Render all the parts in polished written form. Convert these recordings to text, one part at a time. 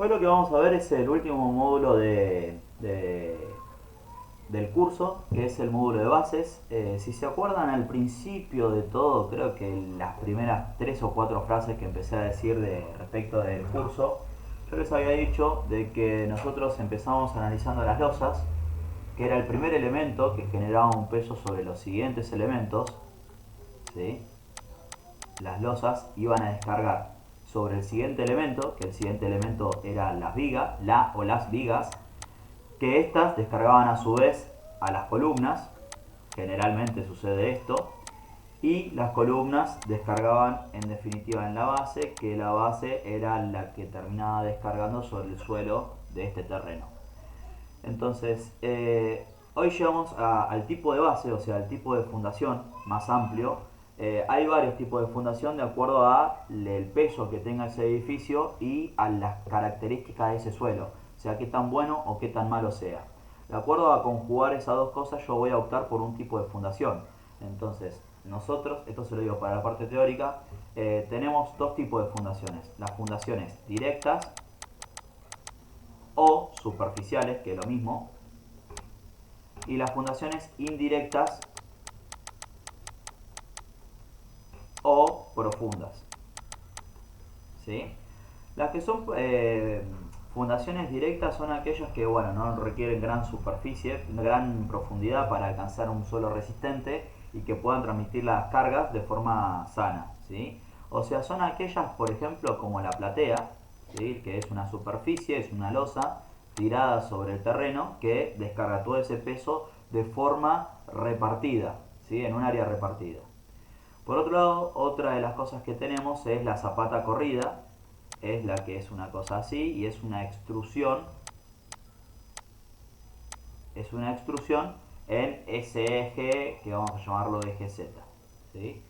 Hoy lo que vamos a ver es el último módulo del curso, que es el módulo de bases. Si se acuerdan al principio de todo, creo que las primeras 3 o 4 frases que empecé a decir respecto del curso, yo les había dicho de que nosotros empezamos analizando las losas, que era el primer elemento que generaba un peso sobre los siguientes elementos, ¿sí? Las losas iban a descargar sobre el siguiente elemento, que el siguiente elemento era las vigas, las vigas, que estas descargaban a su vez a las columnas, generalmente sucede esto, y las columnas descargaban en definitiva en la base, que la base era la que terminaba descargando sobre el suelo de este terreno. Entonces, hoy llegamos al tipo de base, o sea, al tipo de fundación más amplio. Hay varios tipos de fundación de acuerdo al peso que tenga ese edificio y a las características de ese suelo, o sea, qué tan bueno o qué tan malo sea. De acuerdo a conjugar esas dos cosas, yo voy a optar por un tipo de fundación. Entonces, nosotros, esto se lo digo para la parte teórica, tenemos dos tipos de fundaciones. Las fundaciones directas o superficiales, que es lo mismo, y las fundaciones indirectas o profundas. ¿Sí? Las que son fundaciones directas son aquellas que bueno, no requieren gran superficie, gran profundidad para alcanzar un suelo resistente y que puedan transmitir las cargas de forma sana. ¿Sí? O sea, son aquellas, por ejemplo, como la platea, ¿sí? Que es una superficie, es una losa tirada sobre el terreno que descarga todo ese peso de forma repartida, ¿sí? En un área repartida. Por otro lado, otra de las cosas que tenemos es la zapata corrida, es la que es una cosa así y es una extrusión en ese eje que vamos a llamarlo eje Z. ¿Sí?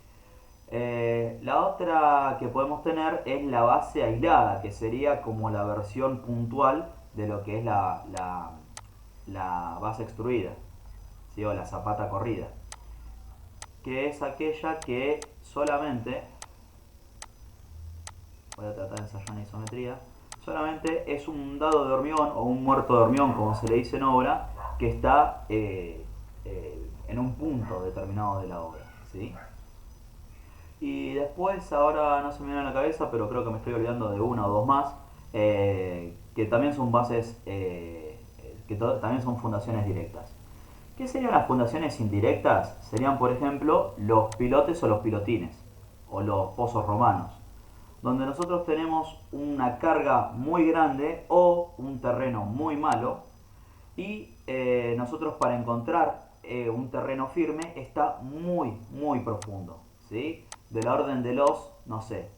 La otra que podemos tener es la base aislada, que sería como la versión puntual de lo que es la base extruida, ¿sí? O la zapata corrida, que es aquella que solamente, voy a tratar de ensayar una isometría, solamente es un dado de hormigón o un muerto de hormigón, como se le dice en obra, que está en un punto determinado de la obra. ¿Sí? Y después, ahora no se me viene a la cabeza, pero creo que me estoy olvidando de una o dos más, que también son bases, también son fundaciones directas. ¿Qué serían las fundaciones indirectas? Serían, por ejemplo, los pilotes o los pilotines, o los pozos romanos, donde nosotros tenemos una carga muy grande o un terreno muy malo y nosotros para encontrar un terreno firme está muy profundo, ¿sí? De la orden de los, no sé,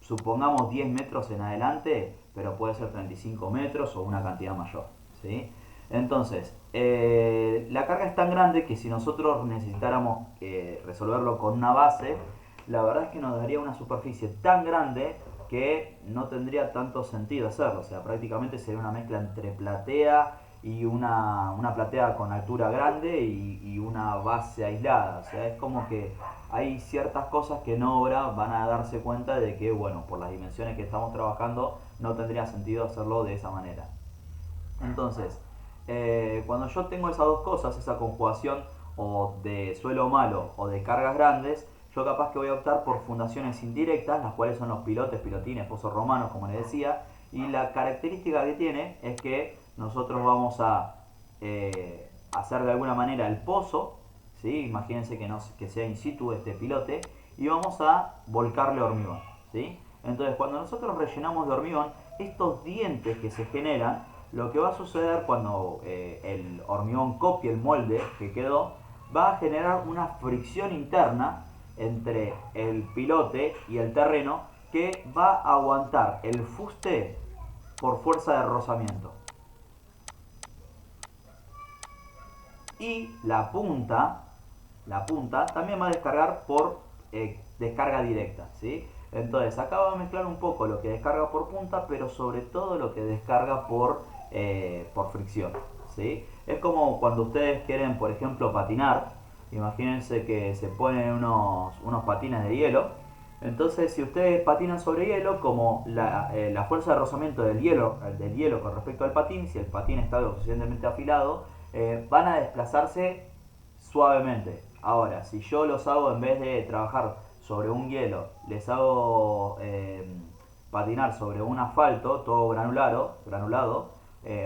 supongamos 10 metros en adelante, pero puede ser 35 metros o una cantidad mayor, ¿sí? Entonces, la carga es tan grande que si nosotros necesitáramos resolverlo con una base, la verdad es que nos daría una superficie tan grande que no tendría tanto sentido hacerlo. O sea, prácticamente sería una mezcla entre platea y una platea con altura grande y una base aislada. O sea, es como que hay ciertas cosas que en obra van a darse cuenta de que, bueno, por las dimensiones que estamos trabajando, no tendría sentido hacerlo de esa manera. Entonces, cuando yo tengo esas dos cosas, esa conjugación o de suelo malo o de cargas grandes, yo capaz que voy a optar por fundaciones indirectas, las cuales son los pilotes, pilotines, pozos romanos, como les decía, y la característica que tiene es que nosotros vamos a hacer de alguna manera el pozo, ¿sí? Imagínense que sea in situ este pilote, y vamos a volcarle hormigón, ¿sí? Entonces, cuando nosotros rellenamos de hormigón, estos dientes que se generan, lo que va a suceder cuando el hormigón copie el molde que quedó, va a generar una fricción interna entre el pilote y el terreno que va a aguantar el fuste por fuerza de rozamiento. Y la punta también va a descargar por descarga directa, ¿sí? Entonces acá va a mezclar un poco lo que descarga por punta, pero sobre todo lo que descarga por fricción, ¿sí? Es como cuando ustedes quieren, por ejemplo, patinar. Imagínense que se ponen unos patines de hielo Entonces, si ustedes patinan sobre hielo, como la fuerza de rozamiento del hielo con respecto al patín, si el patín está lo suficientemente afilado, van a desplazarse suavemente. Ahora, si yo los hago, en vez de trabajar sobre un hielo, les hago patinar sobre un asfalto todo granulado,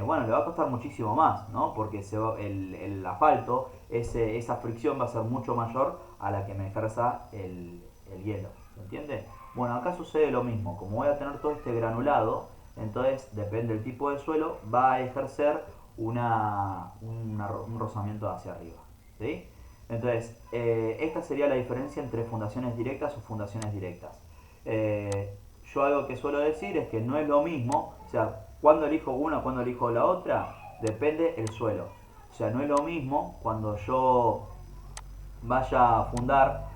bueno, le va a costar muchísimo más, ¿no? Porque el asfalto, esa fricción va a ser mucho mayor a la que me ejerza el hielo. ¿Se entiende? Bueno, acá sucede lo mismo. Como voy a tener todo este granulado, entonces depende del tipo de suelo, va a ejercer un rozamiento hacia arriba. ¿Sí? Entonces, esta sería la diferencia entre fundaciones directas o fundaciones directas. Yo algo que suelo decir es que no es lo mismo, o sea, cuando elijo una, cuando elijo la otra, depende el suelo. O sea, no es lo mismo cuando yo vaya a fundar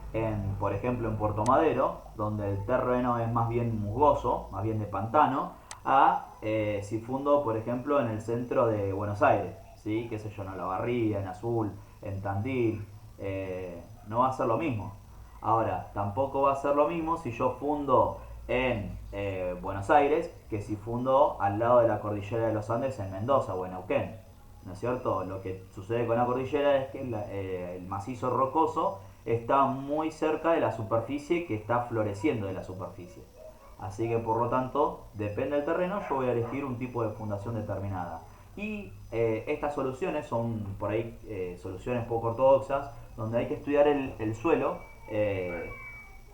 por ejemplo, en Puerto Madero, donde el terreno es más bien musgoso, más bien de pantano, a si fundo, por ejemplo, en el centro de Buenos Aires, ¿sí? Qué sé yo, en Olavarría, en Azul, en Tandil, no va a ser lo mismo. Ahora, tampoco va a ser lo mismo si yo fundo en Buenos Aires que si fundo al lado de la cordillera de los Andes en Mendoza o en Neuquén. ¿No es cierto? Lo que sucede con la cordillera es que el macizo rocoso está muy cerca de la superficie que está floreciendo de la superficie. Así que por lo tanto, depende del terreno, yo voy a elegir un tipo de fundación determinada. Y estas soluciones son por ahí soluciones poco ortodoxas, donde hay que estudiar el suelo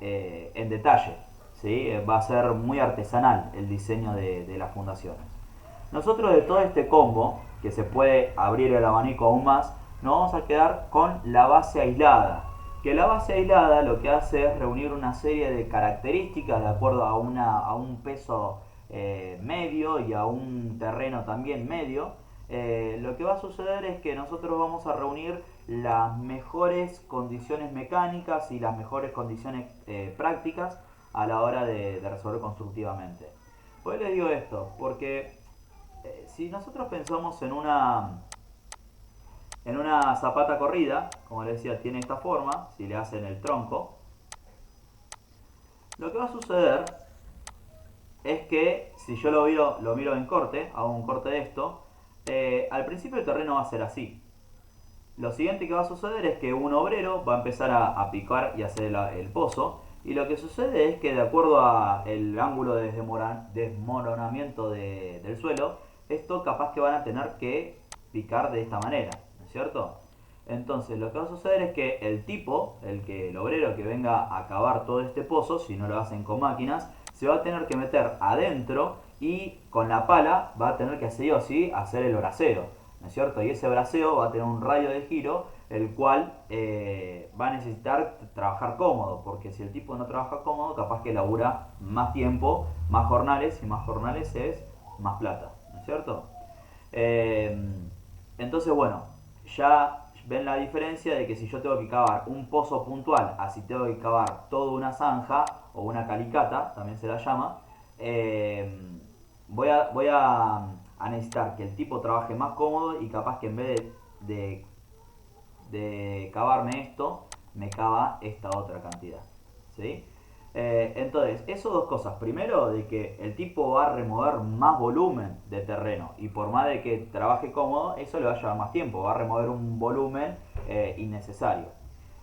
en detalle. ¿Sí? Va a ser muy artesanal el diseño de las fundaciones. Nosotros de todo este combo, que se puede abrir el abanico aún más, nos vamos a quedar con la base aislada. Que la base aislada lo que hace es reunir una serie de características de acuerdo a un peso medio y a un terreno también medio. Lo que va a suceder es que nosotros vamos a reunir las mejores condiciones mecánicas y las mejores condiciones prácticas a la hora de resolver constructivamente. ¿Por qué les digo esto? Porque si nosotros pensamos en una zapata corrida, como les decía, tiene esta forma, si le hacen el tronco, lo que va a suceder es que si yo lo miro en corte, hago un corte de esto, al principio el terreno va a ser así. Lo siguiente que va a suceder es que un obrero va a empezar a picar y hacer el pozo, y lo que sucede es que de acuerdo al ángulo de desmoronamiento del suelo, esto capaz que van a tener que picar de esta manera, ¿no es cierto? Entonces lo que va a suceder es que el obrero que venga a cavar todo este pozo, si no lo hacen con máquinas, se va a tener que meter adentro y con la pala va a tener que así o sí hacer el braceo, ¿no es cierto? Y ese braceo va a tener un radio de giro, el cual va a necesitar trabajar cómodo, porque si el tipo no trabaja cómodo, capaz que labura más tiempo, más jornales, y más jornales es más plata, ¿no es cierto? Entonces, bueno, ya ven la diferencia de que si yo tengo que cavar un pozo puntual, así tengo que cavar toda una zanja o una calicata, también se la llama, voy a necesitar que el tipo trabaje más cómodo y capaz que en vez de cavarme esto, me cava esta otra cantidad. ¿Sí? Entonces, eso dos cosas. Primero, de que el tipo va a remover más volumen de terreno y por más de que trabaje cómodo, eso le va a llevar más tiempo, va a remover un volumen innecesario.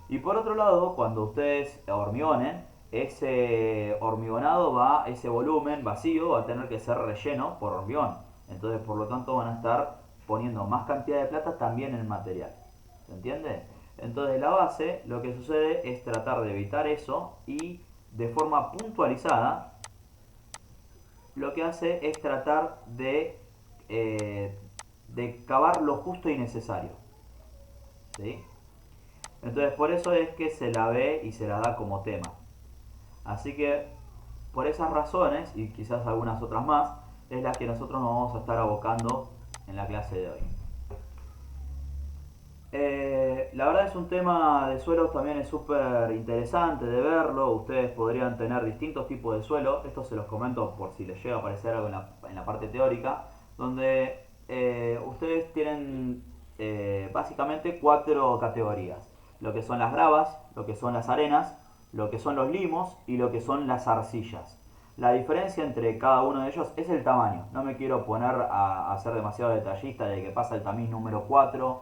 Y por otro lado, cuando ustedes hormigonen, ese hormigonado ese volumen vacío va a tener que ser relleno por hormigón. Entonces, por lo tanto, van a estar poniendo más cantidad de plata también en el material. ¿Se entiende? Entonces, la base, lo que sucede es tratar de evitar eso y de forma puntualizada, lo que hace es tratar de cavar lo justo y necesario. ¿Sí? Entonces por eso es que se la ve y se la da como tema. Así que por esas razones y quizás algunas otras más es la que nosotros nos vamos a estar abocando en la clase de hoy. La verdad es un tema de suelos también es súper interesante de verlo. Ustedes podrían tener distintos tipos de suelo. Esto se los comento por si les llega a aparecer algo en la parte teórica. Donde ustedes tienen básicamente cuatro categorías. Lo que son las gravas, lo que son las arenas, lo que son los limos y lo que son las arcillas. La diferencia entre cada uno de ellos es el tamaño. No me quiero poner a ser demasiado detallista de que pasa el tamiz número 4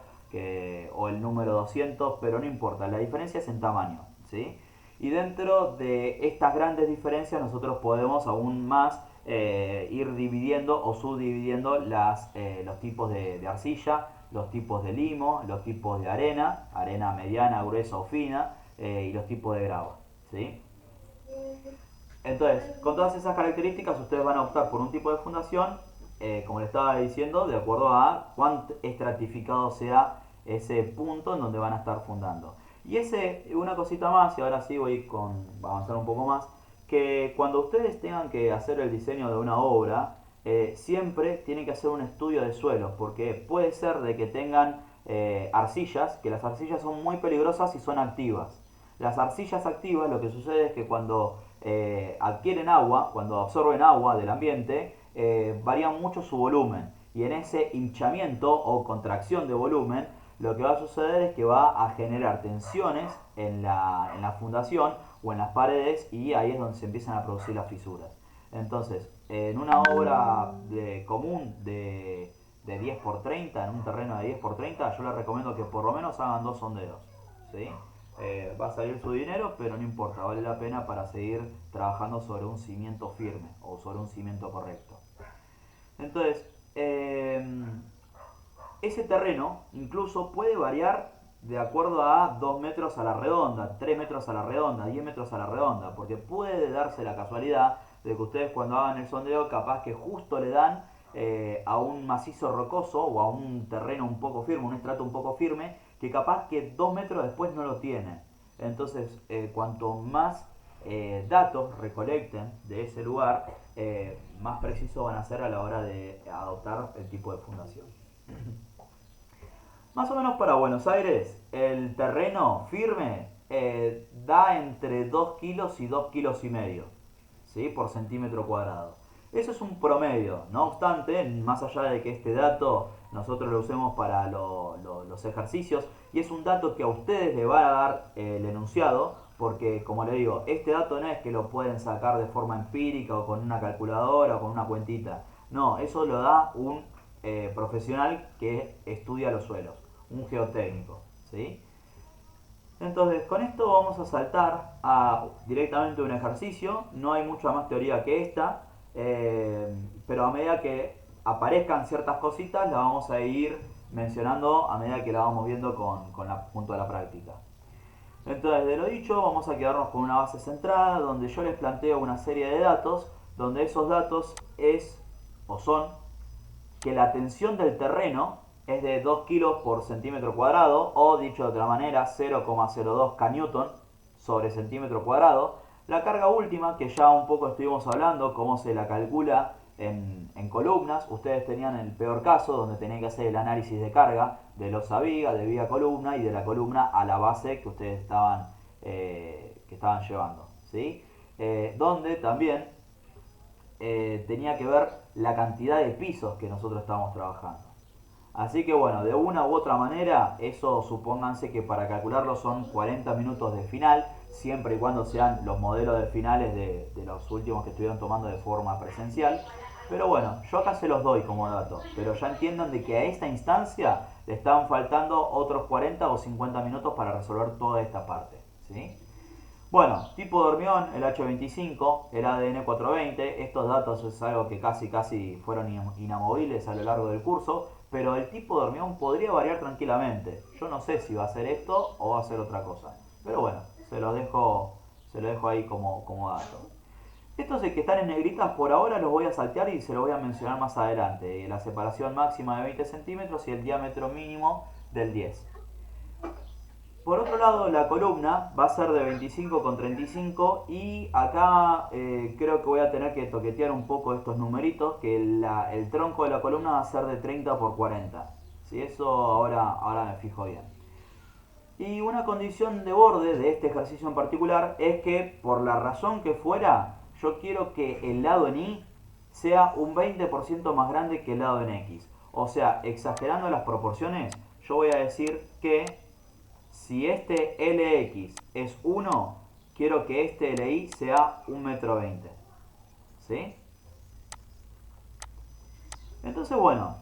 o el número 200, pero no importa, la diferencia es en tamaño, ¿sí? Y dentro de estas grandes diferencias nosotros podemos aún más ir dividiendo o subdividiendo los tipos de arcilla, los tipos de limo, los tipos de arena, arena mediana, gruesa o fina, y los tipos de grava, ¿sí? Entonces, con todas esas características ustedes van a optar por un tipo de fundación, como les estaba diciendo, de acuerdo a cuán estratificado sea ese punto en donde van a estar fundando. Y una cosita más, y ahora sí voy a avanzar un poco más, que cuando ustedes tengan que hacer el diseño de una obra, siempre tienen que hacer un estudio de suelos, porque puede ser de que tengan arcillas, que las arcillas son muy peligrosas y son activas. Las arcillas activas, lo que sucede es que cuando adquieren agua, cuando absorben agua del ambiente, varían mucho su volumen. Y en ese hinchamiento o contracción de volumen, lo que va a suceder es que va a generar tensiones en la fundación o en las paredes, y ahí es donde se empiezan a producir las fisuras. Entonces, en una obra común de 10 por 30, en un terreno de 10 por 30, yo les recomiendo que por lo menos hagan 2 sondeos, ¿sí? Va a salir su dinero, pero no importa, vale la pena para seguir trabajando sobre un cimiento firme o sobre un cimiento correcto. Entonces, ese terreno incluso puede variar de acuerdo a 2 metros a la redonda, 3 metros a la redonda, 10 metros a la redonda, porque puede darse la casualidad de que ustedes cuando hagan el sondeo capaz que justo le dan a un macizo rocoso o a un terreno un poco firme, un estrato un poco firme, que capaz que 2 metros después no lo tienen. Entonces, cuanto más datos recolecten de ese lugar, más precisos van a ser a la hora de adoptar el tipo de fundación. Más o menos para Buenos Aires, el terreno firme da entre 2 kilos y 2 kilos y medio, ¿sí? Por centímetro cuadrado. Eso es un promedio. No obstante, más allá de que este dato nosotros lo usemos para los ejercicios, y es un dato que a ustedes le va a dar el enunciado, porque como le digo, este dato no es que lo pueden sacar de forma empírica o con una calculadora o con una cuentita. No, eso lo da un profesional que estudia los suelos, un geotécnico, ¿sí? Entonces, con esto vamos a saltar directamente un ejercicio. No hay mucha más teoría que esta, pero a medida que aparezcan ciertas cositas, las vamos a ir mencionando a medida que la vamos viendo junto a la práctica. Entonces, de lo dicho, vamos a quedarnos con una base centrada, donde yo les planteo una serie de datos, donde esos datos son que la tensión del terreno es de 2 kilos por centímetro cuadrado, o dicho de otra manera, 0,02 kN sobre centímetro cuadrado. La carga última, que ya un poco estuvimos hablando, cómo se la calcula en columnas. Ustedes tenían el peor caso, donde tenían que hacer el análisis de carga de losa viga, de viga columna, y de la columna a la base que ustedes estaban llevando, ¿sí? Donde también tenía que ver la cantidad de pisos que nosotros estábamos trabajando. Así que bueno, de una u otra manera, eso supónganse que para calcularlo son 40 minutos de final, siempre y cuando sean los modelos de finales de los últimos que estuvieron tomando de forma presencial. Pero bueno, yo acá se los doy como dato, pero ya entiendan de que a esta instancia le están faltando otros 40 o 50 minutos para resolver toda esta parte, ¿sí? Bueno, tipo de hormigón, el H25, el ADN 420, estos datos es algo que casi fueron inamovibles a lo largo del curso, pero el tipo de hormigón podría variar tranquilamente. Yo no sé si va a ser esto o va a ser otra cosa, pero bueno, se lo dejo ahí como dato. Estos que están en negritas por ahora los voy a saltear y se los voy a mencionar más adelante. La separación máxima de 20 centímetros y el diámetro mínimo del 10. Por otro lado, la columna va a ser de 25,35, y acá creo que voy a tener que toquetear un poco estos numeritos, que el tronco de la columna va a ser de 30 por 40. ¿Sí? Eso ahora me fijo bien. Y una condición de borde de este ejercicio en particular es que, por la razón que fuera, yo quiero que el lado en Y sea un 20% más grande que el lado en X. O sea, exagerando las proporciones, yo voy a decir que si este LX es 1, quiero que este LI sea 1,20 m. ¿Sí? Entonces, bueno,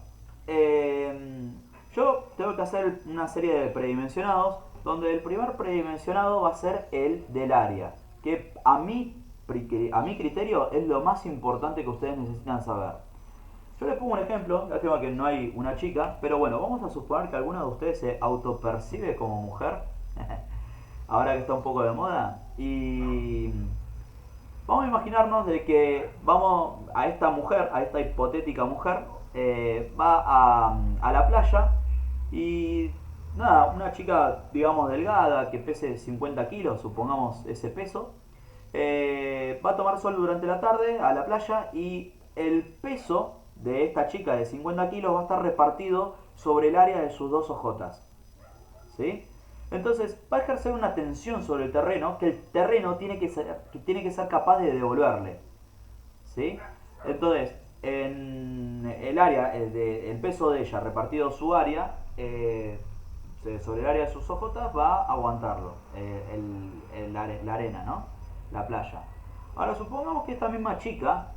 yo tengo que hacer una serie de predimensionados, donde el primer predimensionado va a ser el del área, que a mi criterio es lo más importante que ustedes necesitan saber. Yo les pongo un ejemplo, lástima que no hay una chica, pero bueno, vamos a suponer que alguno de ustedes se autopercibe como mujer, ahora que está un poco de moda, y vamos a imaginarnos de que vamos a esta mujer, a esta hipotética mujer, va a la playa y nada, una chica, digamos, delgada, que pese 50 kilos, supongamos ese peso, va a tomar sol durante la tarde a la playa y el peso de esta chica de 50 kilos va a estar repartido sobre el área de sus dos ojotas. ¿Sí? Entonces va a ejercer una tensión sobre el terreno que el terreno tiene que ser capaz de devolverle. ¿Sí? Entonces, en el área, el peso de ella repartido su área, sobre el área de sus ojotas va a aguantarlo, la arena, ¿no? La playa. Ahora supongamos que esta misma chica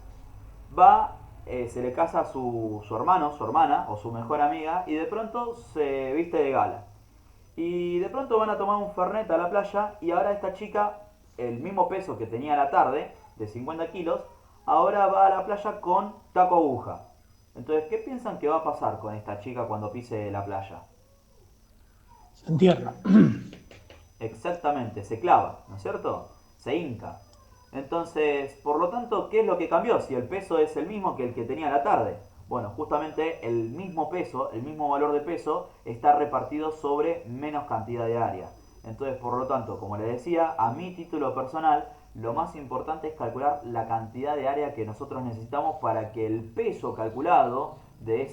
se le casa a su hermano, su hermana o su mejor amiga y de pronto se viste de gala. Y de pronto van a tomar un fernet a la playa y ahora esta chica, el mismo peso que tenía a la tarde, de 50 kilos, ahora va a la playa con taco aguja. Entonces, ¿qué piensan que va a pasar con esta chica cuando pise la playa? Se entierra. Exactamente, se clava, ¿no es cierto? Se hinca. Entonces, por lo tanto, ¿qué es lo que cambió? Si el peso es el mismo que el que tenía a la tarde. Bueno, justamente el mismo peso, el mismo valor de peso, está repartido sobre menos cantidad de área. Entonces, por lo tanto, como les decía, a mi título personal, lo más importante es calcular la cantidad de área que nosotros necesitamos para que el peso calculado de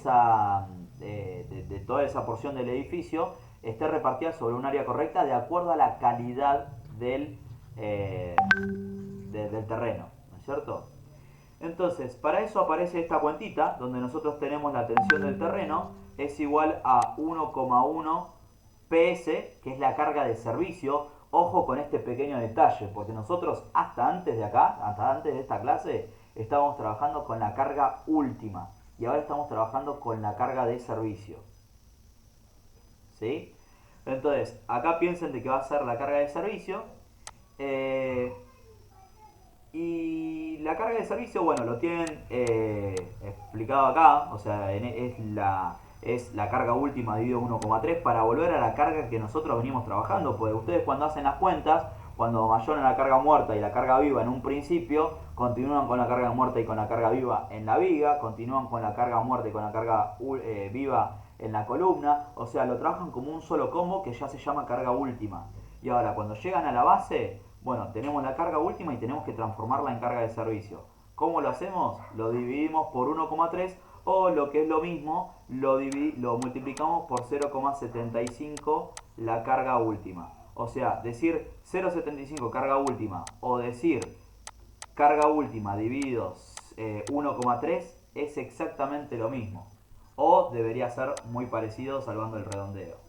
toda esa porción del edificio esté repartida sobre un área correcta de acuerdo a la calidad del terreno, ¿no es cierto? Entonces, para eso aparece esta cuentita, donde nosotros tenemos la tensión del terreno, es igual a 1,1 PS, que es la carga de servicio. Ojo con este pequeño detalle, porque nosotros hasta antes de acá, hasta antes de esta clase, estábamos trabajando con la carga última. Y ahora estamos trabajando con la carga de servicio. ¿Sí? Entonces, acá piensen de que va a ser la carga de servicio. Y la carga de servicio, bueno, lo tienen explicado acá, o sea, es la carga última dividido 1,3 para volver a la carga que nosotros venimos trabajando, pues ustedes cuando hacen las cuentas, cuando mayoran la carga muerta y la carga viva en un principio, continúan con la carga muerta y con la carga viva en la viga, continúan con la carga muerta y con la carga viva en la columna, o sea, lo trabajan como un solo combo que ya se llama carga última. Y ahora, cuando llegan a la base, bueno, tenemos la carga última y tenemos que transformarla en carga de servicio. ¿Cómo lo hacemos? Lo dividimos por 1,3 o lo que es lo mismo, lo multiplicamos por 0,75 la carga última. O sea, decir 0,75 carga última o decir carga última dividido 1,3 es exactamente lo mismo. O debería ser muy parecido salvando el redondeo.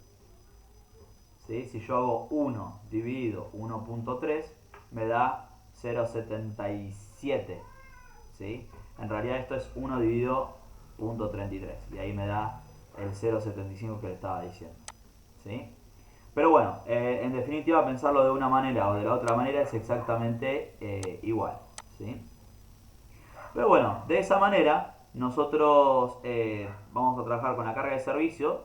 ¿Sí? Si yo hago 1 dividido 1,3 me da 0,77. ¿Sí? En realidad esto es 1 dividido 0,33 y ahí me da el 0,75 que le estaba diciendo. ¿Sí? Pero bueno, en definitiva pensarlo de una manera o de la otra manera es exactamente igual. ¿Sí? Pero bueno, de esa manera nosotros vamos a trabajar con la carga de servicio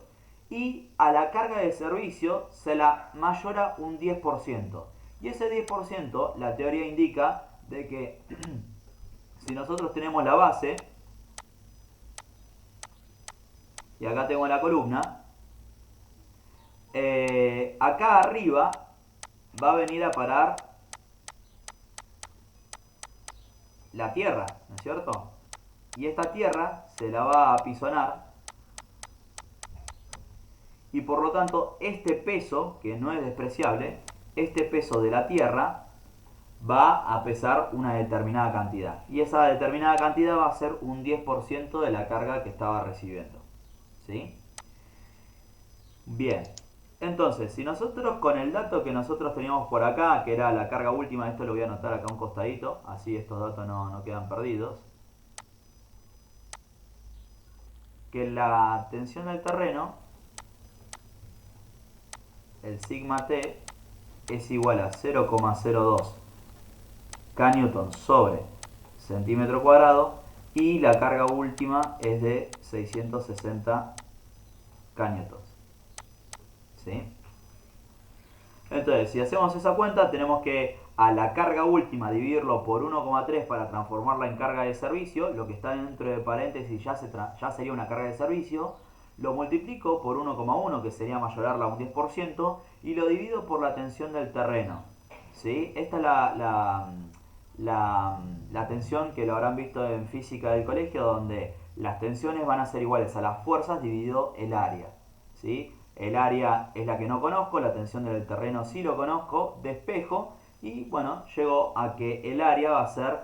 y a la carga de servicio se la mayora un 10%. Y ese 10% la teoría indica de que si nosotros tenemos la base, y acá tengo la columna, acá arriba va a venir a parar la tierra, ¿no es cierto? Y esta tierra se la va a apisonar y por lo tanto este peso, que no es despreciable, este peso de la tierra va a pesar una determinada cantidad. Y esa determinada cantidad va a ser un 10% de la carga que estaba recibiendo. ¿Sí? Bien. Entonces, si nosotros con el dato que nosotros teníamos por acá, que era la carga última, esto lo voy a anotar acá a un costadito, así estos datos no quedan perdidos, que la tensión del terreno, el sigma T, es igual a 0,02 kN sobre centímetro cuadrado y la carga última es de 660 kN. ¿Sí? Entonces, si hacemos esa cuenta, tenemos que a la carga última dividirlo por 1,3 para transformarla en carga de servicio, lo que está dentro de paréntesis ya sería una carga de servicio, lo multiplico por 1,1, que sería mayorarla un 10%, y lo divido por la tensión del terreno. ¿Sí? Esta es la tensión que lo habrán visto en física del colegio, donde las tensiones van a ser iguales a las fuerzas dividido el área. ¿Sí? El área es la que no conozco, la tensión del terreno sí lo conozco, despejo, y bueno, llego a que el área va a ser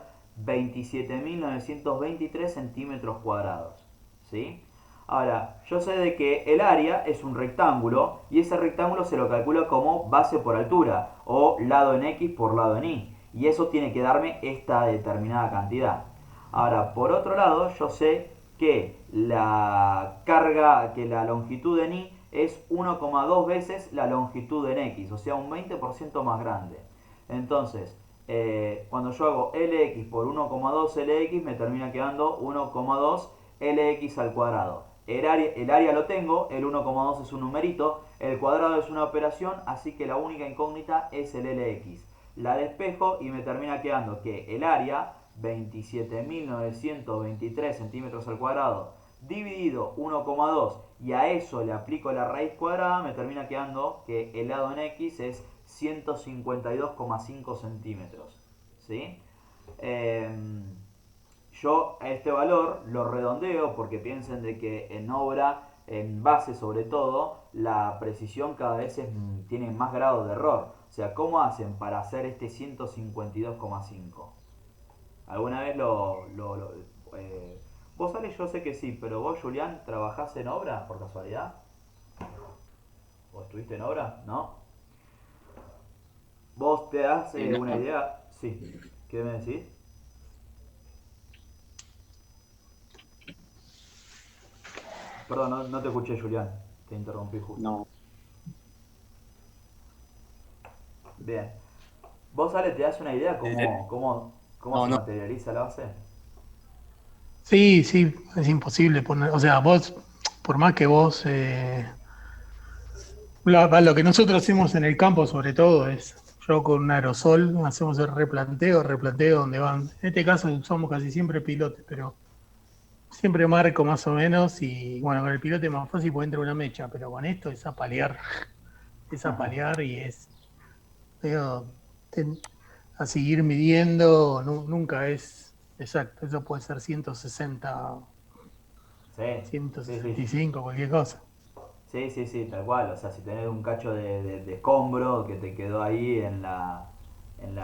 27.923 centímetros cuadrados. ¿Sí? Ahora, yo sé de que el área es un rectángulo y ese rectángulo se lo calcula como base por altura o lado en X por lado en Y. Y eso tiene que darme esta determinada cantidad. Ahora, por otro lado, yo sé que la carga, que la longitud en Y es 1,2 veces la longitud en X, o sea, un 20% más grande. Entonces, cuando yo hago Lx por 1,2 Lx, me termina quedando 1,2 Lx al cuadrado. El área lo tengo, el 1,2 es un numerito, el cuadrado es una operación, así que la única incógnita es el Lx. La despejo y me termina quedando que el área, 27.923 centímetros al cuadrado, dividido 1,2 y a eso le aplico la raíz cuadrada, me termina quedando que el lado en X es 152,5 centímetros. ¿Sí? Yo a este valor lo redondeo porque piensen de que en obra, en base sobre todo, la precisión cada vez tiene más grado de error. O sea, ¿cómo hacen para hacer este 152,5? ¿Alguna vez vos, Ale, yo sé que sí, pero vos, Julián, ¿trabajás en obra por casualidad? ¿O estuviste en obra? ¿No? ¿Vos te das una No. idea? Sí. ¿Qué me decís? Perdón, no te escuché, Julián. Te interrumpí justo. No, Bien. ¿Vos, Ale, te das una idea eh, cómo no, se no. materializa la base? Sí, sí, es imposible poner, o sea, vos, por más que vos, lo que nosotros hacemos en el campo sobre todo es, yo con un aerosol hacemos el replanteo donde van, en este caso usamos casi siempre pilotes, pero siempre marco más o menos y bueno, con el pilote es más fácil porque entra una mecha, pero con esto es apalear y es, digo, ten- a seguir midiendo, nunca es exacto, eso puede ser 160, Sí, sí, sí. 165, cualquier cosa. Sí, sí, sí, tal cual. O sea, si tenés un cacho de escombro que te quedó ahí en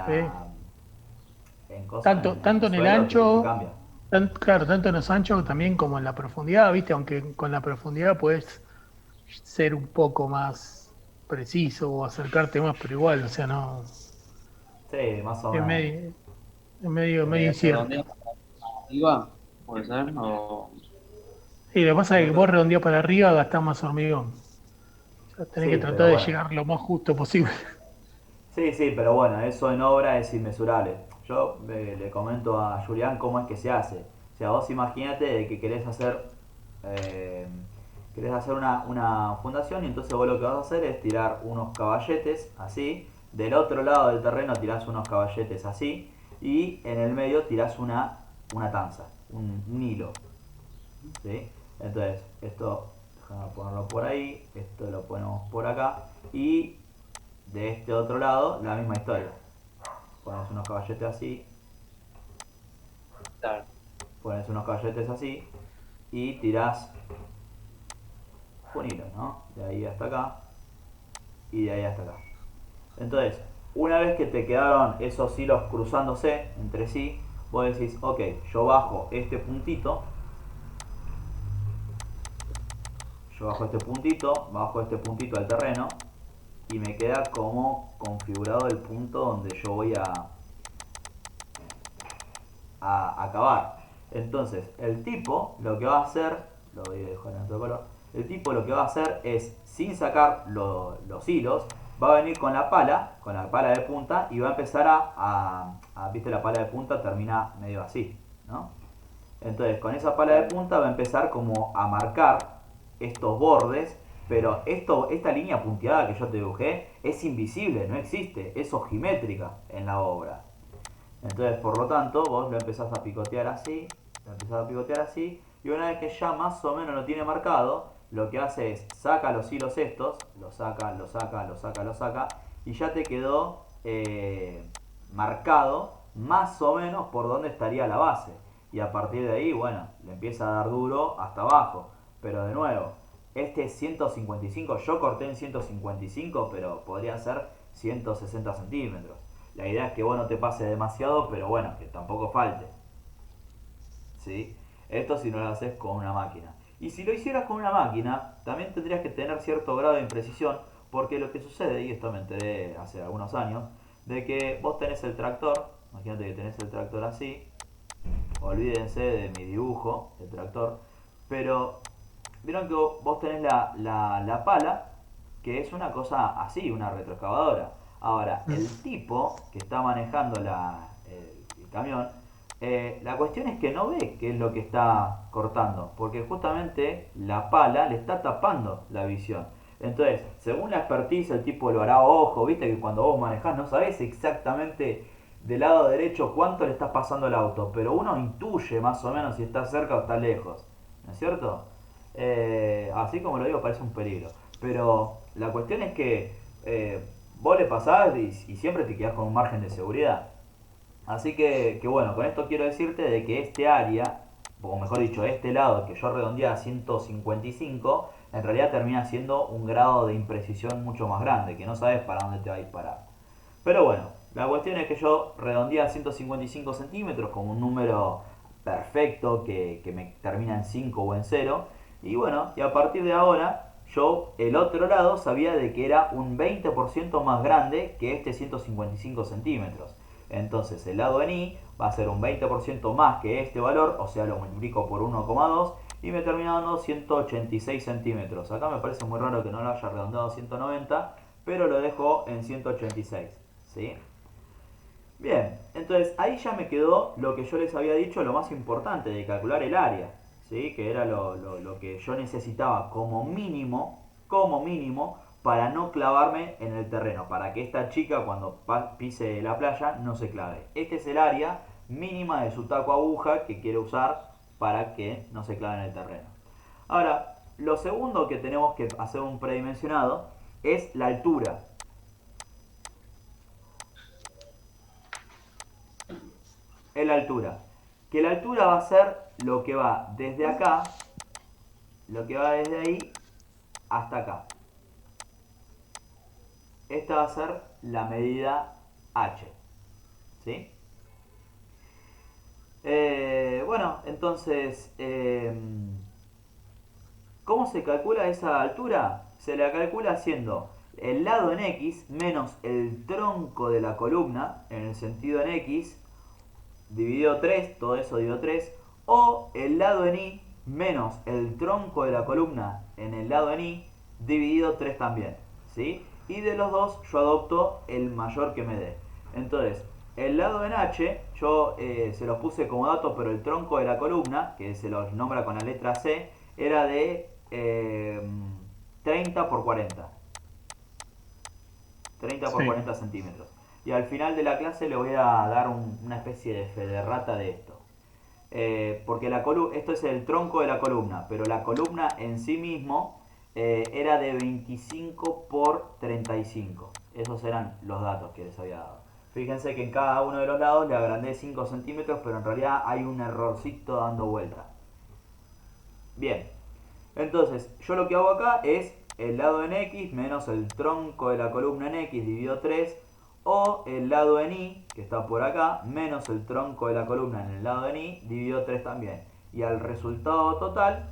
¿Sí? la, Tanto, en el tanto en el suelo, te ancho, cambia. claro, tanto en los anchos también como en la profundidad, ¿viste? Aunque con la profundidad puedes ser un poco más preciso o acercarte más, pero igual, o sea, no, Sí, más o es menos. medio, medio Eh, Redondeo incierto. para arriba, puede ser, o Y lo que pasa es que vos nosotros, redondeás para arriba gastás más hormigón. O sea, tenés que sí, tratar pero de bueno. llegar lo más justo posible. Sí, sí, pero bueno, eso en obra es inmesurable. Yo le comento a Julián cómo es que se hace. O sea, vos imagínate de que eh, querés hacer una fundación y entonces vos lo que vas a hacer es tirar unos caballetes así, del otro lado del terreno tirás unos caballetes así y en el medio tirás una tanza, un hilo. ¿Sí? Entonces, esto, déjame ponerlo por ahí, esto lo ponemos por acá y de este otro lado la misma historia. Pones unos caballetes así, claro. pones unos caballetes así y tirás un hilo, ¿no? De ahí hasta acá y de ahí hasta acá. Entonces, una vez que te quedaron esos hilos cruzándose entre sí, vos decís, ok, yo bajo este puntito, yo bajo este puntito del terreno y me queda como configurado el punto donde yo voy a acabar. Entonces, el tipo lo que va a hacer, lo voy a dejar en otro color, el tipo lo que va a hacer es, sin sacar los hilos, va a venir con la pala de punta y va a empezar viste, la pala de punta termina medio así, ¿no? Entonces, con esa pala de punta va a empezar como a marcar estos bordes, pero esta línea punteada que yo te dibujé es invisible, no existe, es ojimétrica en la obra. Entonces, por lo tanto, vos lo empezás a picotear así, y una vez que ya más o menos lo tiene marcado, lo que hace es saca los hilos estos, lo saca, y ya te quedó marcado más o menos por dónde estaría la base. Y a partir de ahí, bueno, le empieza a dar duro hasta abajo. Pero de nuevo, este es 155, yo corté en 155, pero podría ser 160 centímetros. La idea es que vos no te pase demasiado, pero bueno, que tampoco falte. ¿Sí? Esto si no lo haces con una máquina. Y si lo hicieras con una máquina, también tendrías que tener cierto grado de imprecisión, porque lo que sucede, y esto me enteré hace algunos años, de que vos tenés el tractor, imagínate que tenés el tractor así, olvídense de mi dibujo del tractor, pero vieron que vos tenés la pala, que es una cosa así, una retroexcavadora. Ahora, el tipo que está manejando el camión, la cuestión es que no ve qué es lo que está cortando, porque justamente la pala le está tapando la visión. Entonces, según la expertise, el tipo lo hará a ojo, viste que cuando vos manejás no sabés exactamente del lado derecho cuánto le estás pasando el auto, pero uno intuye más o menos si está cerca o está lejos, ¿no es cierto? Así como lo digo, parece un peligro. Pero la cuestión es que vos le pasás y siempre te quedás con un margen de seguridad. Así que bueno, con esto quiero decirte de que este área, o mejor dicho, este lado que yo redondeé a 155, en realidad termina siendo un grado de imprecisión mucho más grande, que no sabes para dónde te va a disparar. Pero bueno, la cuestión es que yo redondeé a 155 centímetros como un número perfecto que me termina en 5 o en 0. Y bueno, y a partir de ahora, yo el otro lado sabía de que era un 20% más grande que este 155 centímetros. Entonces el lado en i va a ser un 20% más que este valor, o sea, lo multiplico por 1,2 y me termina dando 186 centímetros. Acá me parece muy raro que no lo haya redondeado a 190, pero lo dejo en 186. ¿Sí? Bien, entonces ahí ya me quedó lo que yo les había dicho, lo más importante de calcular el área, ¿sí? Que era lo que yo necesitaba como mínimo, para no clavarme en el terreno, para que esta chica cuando pise la playa no se clave. Este es el área mínima de su taco aguja que quiere usar para que no se clave en el terreno. Ahora, lo segundo que tenemos que hacer un predimensionado es la altura. Es la altura. Que la altura va a ser lo que va desde acá, lo que va desde ahí hasta acá. Esta va a ser la medida h. ¿Sí? Bueno, entonces, ¿cómo se calcula esa altura? Se la calcula haciendo el lado en x menos el tronco de la columna, en el sentido en x, dividido 3, todo eso dividido 3, o el lado en y menos el tronco de la columna en el lado en y, dividido 3 también, ¿sí? Y de los dos yo adopto el mayor que me dé. Entonces, el lado en h, yo se los puse como dato, pero el tronco de la columna, que se los nombra con la letra C, era de 30 por 40. 30 por Sí. 40 centímetros. Y al final de la clase le voy a dar una especie de fe de rata de esto. Porque esto es el tronco de la columna, pero la columna en sí mismo era de 25 por 35. Esos eran los datos que les había dado. Fíjense que en cada uno de los lados le agrandé 5 centímetros, pero en realidad hay un errorcito dando vuelta. Bien, entonces yo lo que hago acá es el lado en x menos el tronco de la columna en x dividido 3, o el lado en y, que está por acá, menos el tronco de la columna en el lado en y dividido 3 también. Y al resultado total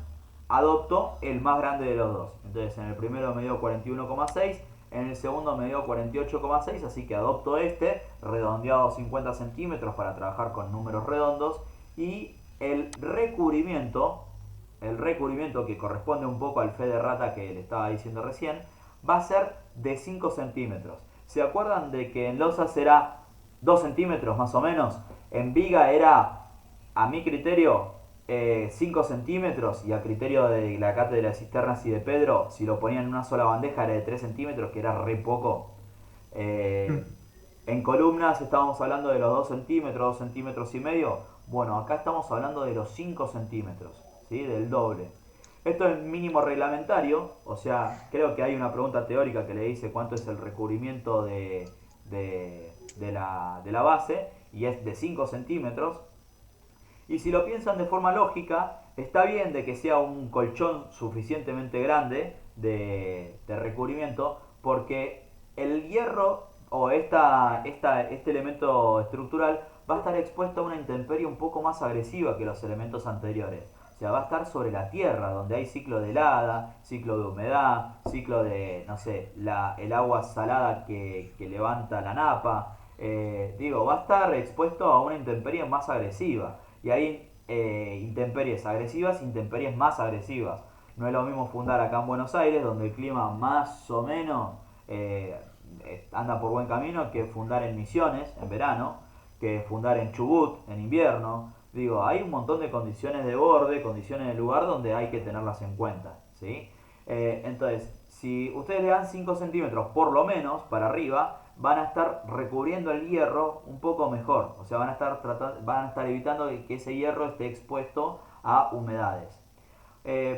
adopto el más grande de los dos. Entonces en el primero me dio 41,6, en el segundo me dio 48,6, así que adopto este, redondeado 50 centímetros para trabajar con números redondos. Y el recubrimiento que corresponde un poco al fe de rata que le estaba diciendo recién, va a ser de 5 centímetros. ¿Se acuerdan de que en losas era 2 centímetros más o menos? En viga era, a mi criterio, 5 centímetros, y a criterio de la cátedra de cisternas y de Pedro, si lo ponían en una sola bandeja era de 3 centímetros, que era re poco. Mm. En columnas estábamos hablando de los 2 centímetros, 2 centímetros y medio. Bueno, acá estamos hablando de los 5 centímetros, ¿sí? Del doble. Esto es mínimo reglamentario, o sea, creo que hay una pregunta teórica que le dice cuánto es el recubrimiento de la base, y es de 5 centímetros. Y si lo piensan de forma lógica, está bien de que sea un colchón suficientemente grande de recubrimiento, porque el hierro o este elemento estructural va a estar expuesto a una intemperie un poco más agresiva que los elementos anteriores. O sea, va a estar sobre la tierra, donde hay ciclo de helada, ciclo de humedad, ciclo de, no sé, el agua salada que levanta la napa. Va a estar expuesto a una intemperie más agresiva. Y hay intemperies agresivas, intemperies más agresivas. No es lo mismo fundar acá en Buenos Aires, donde el clima más o menos eh, anda por buen camino, que fundar en Misiones en verano, que fundar en Chubut en invierno. Hay un montón de condiciones de borde, condiciones de lugar donde hay que tenerlas en cuenta, ¿sí? Entonces, si ustedes le dan 5 centímetros por lo menos para arriba, van a estar recubriendo el hierro un poco mejor. O sea, van a estar evitando que ese hierro esté expuesto a humedades.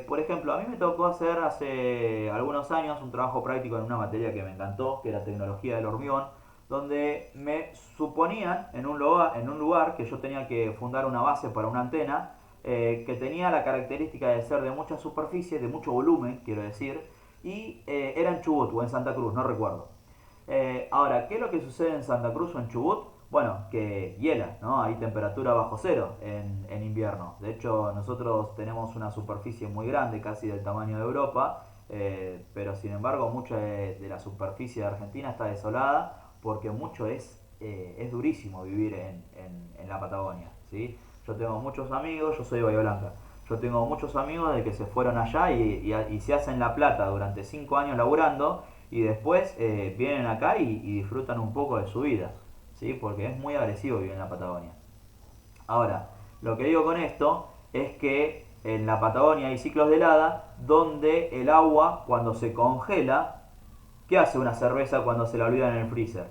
Por ejemplo, a mí me tocó hacer hace algunos años un trabajo práctico en una materia que me encantó, que era tecnología del hormigón, donde me suponían en un lugar que yo tenía que fundar una base para una antena, que tenía la característica de ser de mucha superficie, de mucho volumen, quiero decir, y era en Chubut o en Santa Cruz, no recuerdo. Ahora, ¿qué es lo que sucede en Santa Cruz o en Chubut? Bueno, que hiela, ¿no? Hay temperatura bajo cero en invierno. De hecho, nosotros tenemos una superficie muy grande, casi del tamaño de Europa, pero sin embargo mucha de la superficie de Argentina está desolada, porque mucho es durísimo vivir en la Patagonia, ¿sí? Yo tengo muchos amigos, yo soy de Bahía Blanca, yo tengo muchos amigos de que se fueron allá y se hacen la plata durante 5 años laburando, y después vienen acá y disfrutan un poco de su vida, ¿sí? Porque es muy agresivo vivir en la Patagonia. Ahora, lo que digo con esto es que en la Patagonia hay ciclos de helada donde el agua, cuando se congela, ¿qué hace una cerveza cuando se la olvida en el freezer?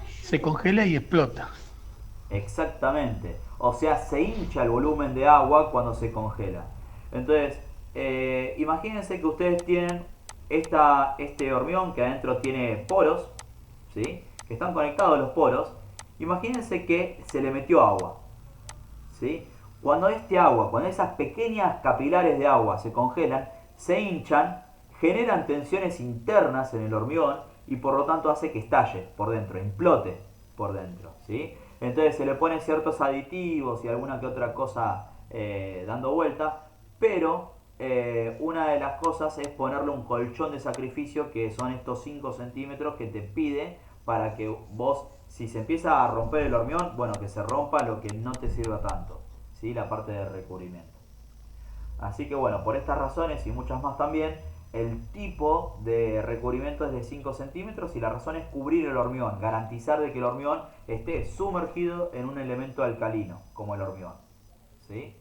Se congela y explota. Exactamente. O sea, se hincha el volumen de agua cuando se congela. Entonces, imagínense que ustedes tienen este hormigón que adentro tiene poros, ¿sí? Que están conectados los poros. Imagínense que se le metió agua, ¿sí? Cuando esas pequeñas capilares de agua se congelan, se hinchan, generan tensiones internas en el hormigón, y por lo tanto hace que estalle por dentro, implote por dentro, ¿sí? Entonces se le ponen ciertos aditivos y alguna que otra cosa dando vuelta, pero una de las cosas es ponerle un colchón de sacrificio, que son estos 5 centímetros que te pide para que vos, si se empieza a romper el hormigón, bueno, que se rompa lo que no te sirva tanto, ¿sí? La parte de recubrimiento. Así que bueno, por estas razones y muchas más también, el tipo de recubrimiento es de 5 centímetros, y la razón es cubrir el hormigón, garantizar de que el hormigón esté sumergido en un elemento alcalino, como el hormigón, ¿sí?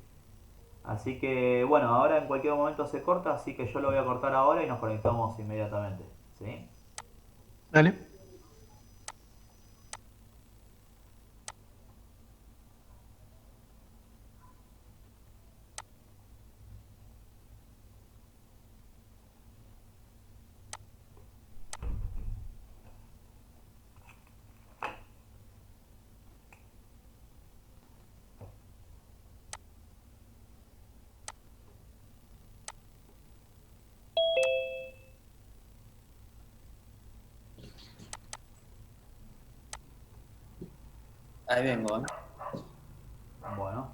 Así que bueno, ahora en cualquier momento se corta, así que yo lo voy a cortar ahora y nos conectamos inmediatamente, ¿sí? Dale. Ahí vengo, ¿eh? Bueno.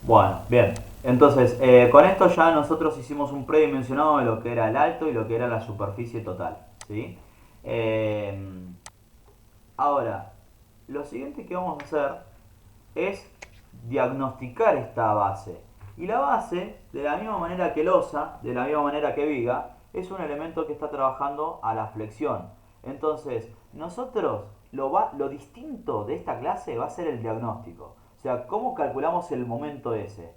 Bueno, bien. Entonces, con esto ya nosotros hicimos un predimensionado de lo que era el alto y lo que era la superficie total. ¿Sí? Eh, Ahora, lo siguiente que vamos a hacer es diagnosticar esta base. Y la base, de la misma manera que losa, de la misma manera que viga, es un elemento que está trabajando a la flexión. Entonces, nosotros lo distinto de esta clase va a ser el diagnóstico. O sea, cómo calculamos el momento ese.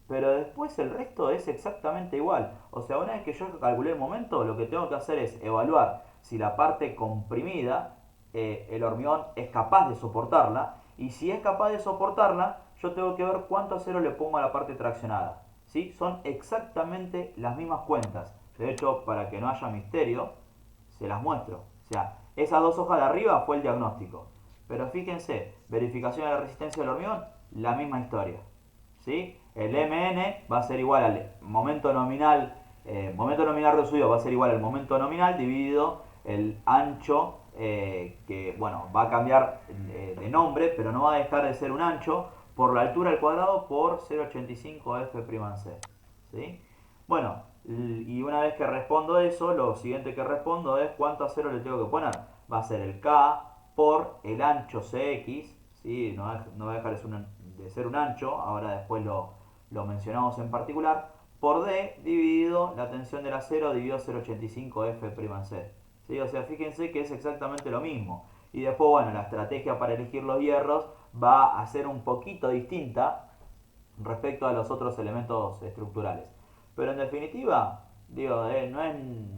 Pero después el resto es exactamente igual. O sea, una vez que yo calculé el momento, lo que tengo que hacer es evaluar si la parte comprimida, el hormigón es capaz de soportarla. Y si es capaz de soportarla, yo tengo que ver cuánto acero le pongo a la parte traccionada. ¿Sí? Son exactamente las mismas cuentas. De hecho, para que no haya misterio, se las muestro. O sea, esas dos hojas de arriba fue el diagnóstico. Pero fíjense, verificación de la resistencia del hormigón, la misma historia. ¿Sí? El MN va a ser igual al momento nominal reducido va a ser igual al momento nominal dividido el ancho, que bueno, va a cambiar de nombre, pero no va a dejar de ser un ancho, por la altura al cuadrado por 0,85 F'C. ¿Sí? Bueno, y una vez que respondo eso, lo siguiente que respondo es cuánto acero le tengo que poner. Va a ser el K por el ancho CX, ¿sí? No va a dejar de ser un ancho, ahora después lo mencionamos en particular, por D dividido la tensión del acero dividido 0,85 F'C. ¿Sí? O sea, fíjense que es exactamente lo mismo. Y después, bueno, la estrategia para elegir los hierros va a ser un poquito distinta respecto a los otros elementos estructurales. Pero en definitiva, digo, no es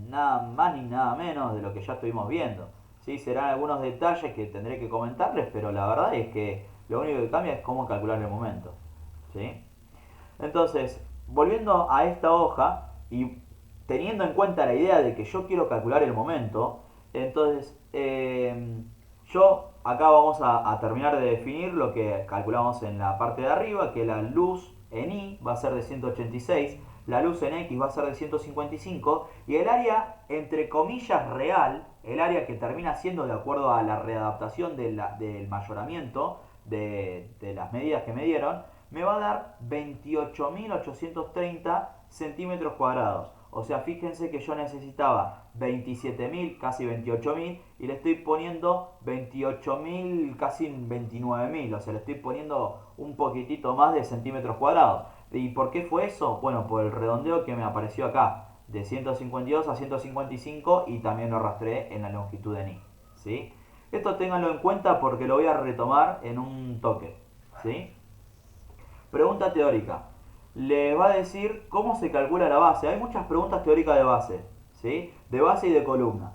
nada más ni nada menos de lo que ya estuvimos viendo. ¿Sí? Serán algunos detalles que tendré que comentarles, pero la verdad es que lo único que cambia es cómo calcular el momento. ¿Sí? Entonces, volviendo a esta hoja y teniendo en cuenta la idea de que yo quiero calcular el momento, entonces yo acá vamos a terminar de definir lo que calculamos en la parte de arriba, que la luz en I va a ser de 186, la luz en X va a ser de 155 y el área entre comillas real, el área que termina siendo de acuerdo a la readaptación del mayoramiento de las medidas que me dieron, me va a dar 28.830 centímetros cuadrados. O sea, fíjense que yo necesitaba 27.000, casi 28.000, y le estoy poniendo 28.000, casi 29.000. O sea, le estoy poniendo un poquitito más de centímetros cuadrados. ¿Y por qué fue eso? Bueno, por el redondeo que me apareció acá, de 152 a 155, y también lo rastreé en la longitud de Ni. ¿Sí? Esto ténganlo en cuenta porque lo voy a retomar en un toque. ¿Sí? Pregunta teórica. Le va a decir cómo se calcula la base. Hay muchas preguntas teóricas de base, ¿sí? De base y de columna.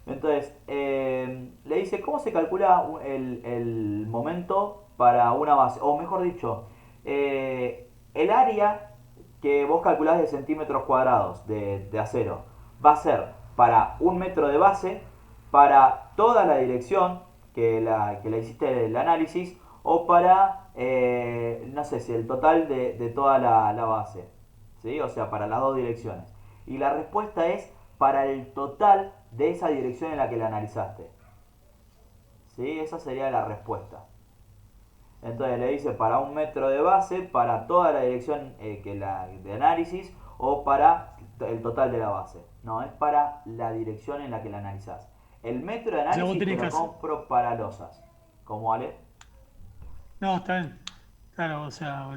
Entonces, le dice cómo se calcula el momento para una base. O mejor dicho, el área que vos calculás de centímetros cuadrados de acero va a ser para un metro de base, para toda la dirección que la hiciste el análisis, o para, no sé si el total de toda la base. ¿Sí? O sea, para las dos direcciones. Y la respuesta es para el total de esa dirección en la que la analizaste. ¿Sí? Esa sería la respuesta. Entonces le dice para un metro de base, para toda la dirección de análisis, o para el total de la base. No, es para la dirección en la que la analizás. El metro de O sea, vos análisis te tenés que lo hacer. compro para losas. ¿Cómo vale? No, está bien. Claro, o sea,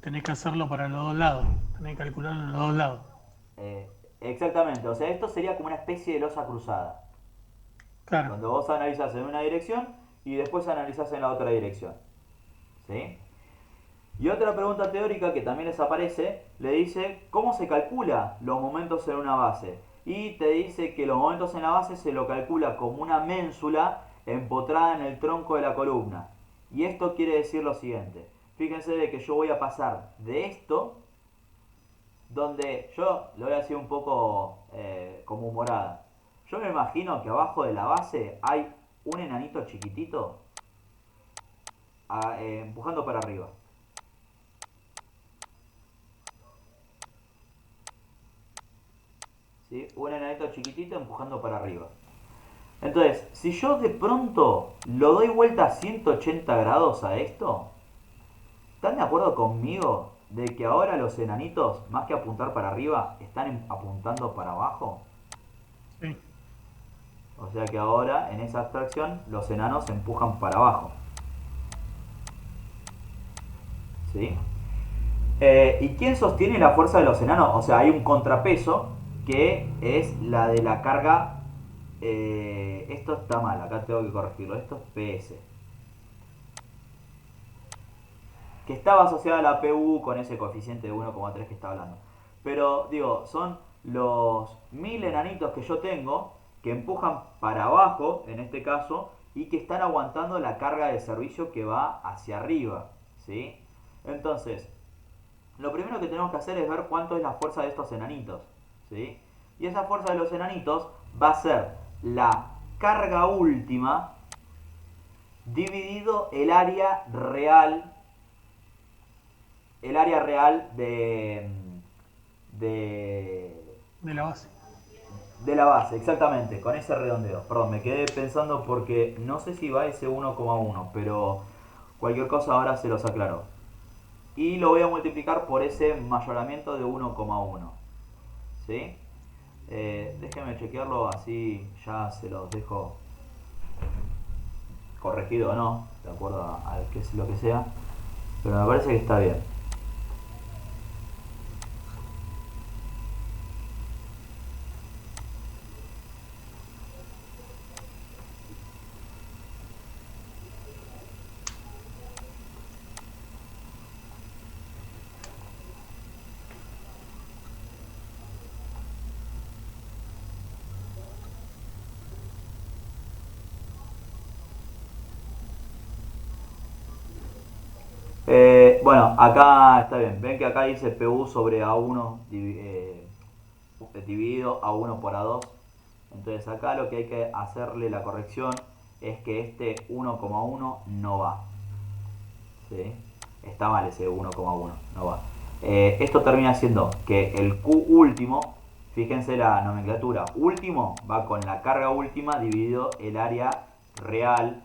tenés que hacerlo para los dos lados. Tenés que calcularlo en los dos lados. Eh, Exactamente, o sea, esto sería como una especie de losa cruzada, Claro. donde vos analizás en una dirección y después analizás en la otra dirección. ¿Sí? Y otra pregunta teórica que también les aparece, le dice cómo se calcula los momentos en una base. Y te dice que los momentos en la base se lo calcula como una ménsula empotrada en el tronco de la columna. Y esto quiere decir lo siguiente. Fíjense de que yo voy a pasar de esto, donde yo lo voy a decir un poco como humorada. Yo me imagino que abajo de la base hay un enanito chiquitito empujando para arriba. ¿Sí? Un enanito chiquitito empujando para arriba. Entonces, si yo de pronto lo doy vuelta a 180 grados a esto, ¿están de acuerdo conmigo de que ahora los enanitos, más que apuntar para arriba, están apuntando para abajo? Sí. O sea que ahora, en esa abstracción, los enanos empujan para abajo. ¿Sí? ¿Y quién sostiene la fuerza de los enanos? O sea, hay un contrapeso que es la de la carga. Esto está mal, acá tengo que corregirlo. Esto es PS. Que estaba asociada a la PU con ese coeficiente de 1,3 que está hablando. Pero, digo, son los 1000 enanitos que yo tengo que empujan para abajo, en este caso, y que están aguantando la carga de servicio que va hacia arriba. ¿Sí? Entonces, lo primero que tenemos que hacer es ver cuánto es la fuerza de estos enanitos. ¿Sí? Y esa fuerza de los enanitos va a ser la carga última dividido el área real de, De la base. de la base, exactamente, con ese redondeo. Perdón, me quedé pensando porque no sé si va ese 1,1, pero cualquier cosa ahora se los aclaro. Y lo voy a multiplicar por ese mayoramiento de 1,1. ¿Sí? Déjenme chequearlo, así ya se los dejo corregido o no, de acuerdo a qué es lo que sea. Pero me parece que está bien. Bueno, acá está bien. Ven que acá dice PU sobre A1 dividido A1 por A2. Entonces acá lo que hay que hacerle la corrección es que este 1,1 no va. ¿Sí? Está mal ese 1,1, no va. Esto termina siendo que el Q último, fíjense la nomenclatura, último va con la carga última dividido el área real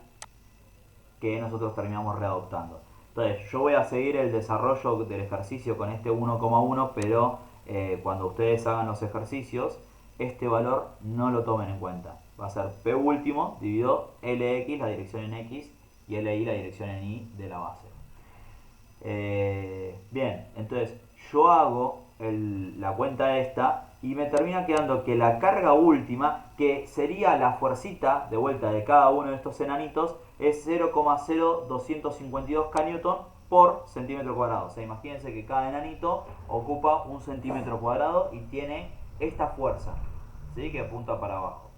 que nosotros terminamos readoptando. Entonces yo voy a seguir el desarrollo del ejercicio con este 1,1, pero cuando ustedes hagan los ejercicios, este valor no lo tomen en cuenta. Va a ser P último dividido LX, la dirección en X, y LI, la dirección en Y de la base. Bien, entonces yo hago la cuenta esta y me termina quedando que la carga última, que sería la fuercita de vuelta de cada uno de estos enanitos, es 0,0252 kN por centímetro cuadrado. O sea, imagínense que cada enanito ocupa un centímetro cuadrado y tiene esta fuerza, ¿sí? Que apunta para abajo.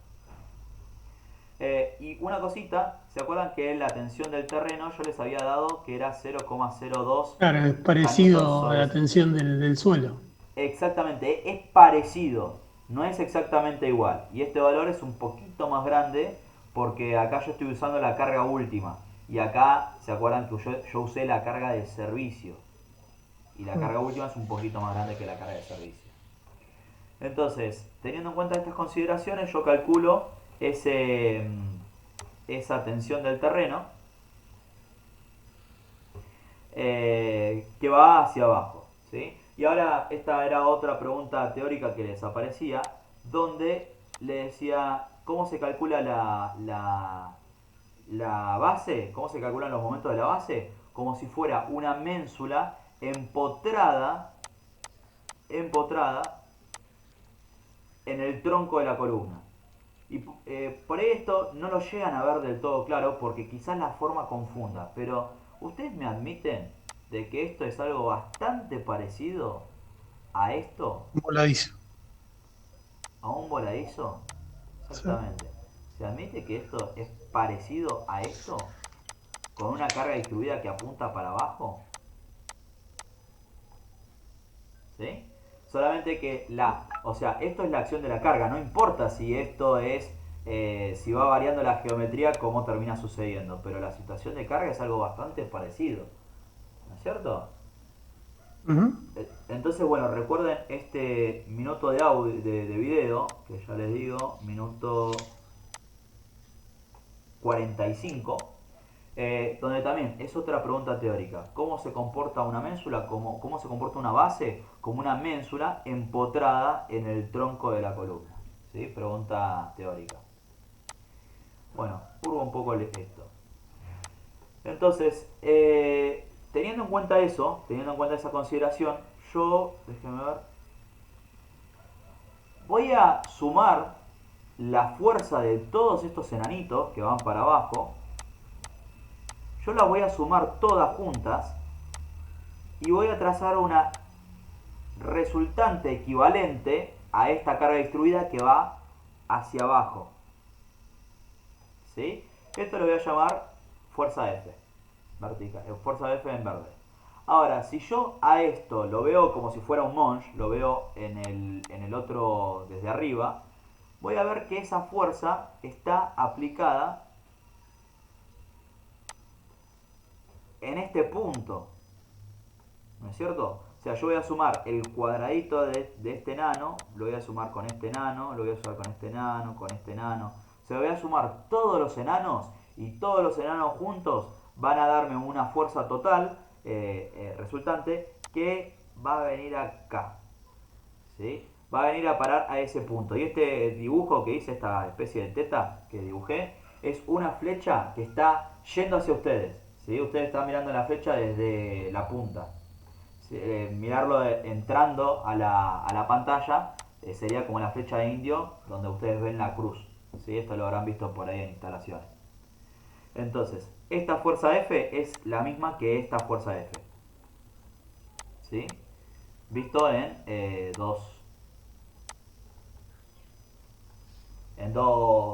Y una cosita, ¿se acuerdan que la tensión del terreno yo les había dado que era 0,02 Claro, es parecido a la tensión del suelo. Exactamente, es parecido, no es exactamente igual. Y este valor es un poquito más grande porque acá yo estoy usando la carga última. Y acá, ¿se acuerdan que yo usé la carga de servicio? Y la carga última es un poquito más grande que la carga de servicio. Entonces, teniendo en cuenta estas consideraciones, yo calculo esa tensión del terreno que va hacia abajo. ¿Sí? Y ahora esta era otra pregunta teórica que les aparecía, donde le decía cómo se calcula la base, cómo se calculan los momentos de la base, como si fuera una ménsula empotrada en el tronco de la columna. Y por esto no lo llegan a ver del todo claro porque quizás la forma confunda, pero ¿ustedes me admiten de que esto es algo bastante parecido a esto, Voladizo. a un voladizo? Sí. Exactamente. Se admite que esto es parecido a esto, con una carga distribuida que apunta para abajo. ¿Sí? Solamente que o sea, esto es la acción de la carga, no importa si esto es, si va variando la geometría, cómo termina sucediendo, pero la situación de carga es algo bastante parecido, ¿no es cierto? Ujú. Entonces, bueno, recuerden este minuto de audio, de video, que ya les digo, minuto 45, donde también es otra pregunta teórica. ¿Cómo se comporta una ménsula? ¿Cómo se comporta una base? Como una ménsula empotrada en el tronco de la columna. ¿Sí? Pregunta teórica. Bueno, hurgo un poco esto. Entonces, teniendo en cuenta eso, teniendo en cuenta esa consideración, yo, déjenme ver, voy a sumar la fuerza de todos estos enanitos que van para abajo. Yo las voy a sumar todas juntas y voy a trazar una resultante equivalente a esta carga distribuida que va hacia abajo. ¿Sí? Esto lo voy a llamar fuerza F, vertical, fuerza F en verde. Ahora, si yo a esto lo veo como si fuera un Monge, lo veo en el otro desde arriba, voy a ver que esa fuerza está aplicada en este punto, ¿no es cierto? O sea, yo voy a sumar el cuadradito de este enano, lo voy a sumar con este enano, lo voy a sumar con este enano, con este enano. O sea, voy a sumar todos los enanos y todos los enanos juntos van a darme una fuerza total resultante que va a venir acá. ¿Sí? Va a venir a parar a ese punto. Y este dibujo que hice, esta especie de teta que dibujé, es una flecha que está yendo hacia ustedes. ¿Sí? Ustedes están mirando la flecha desde la punta. Mirarlo entrando a la pantalla sería como la flecha de indio donde ustedes ven la cruz. ¿Sí? Esto lo habrán visto por ahí en instalaciones. Entonces, esta fuerza F es la misma que esta fuerza F. ¿Sí? Visto en dos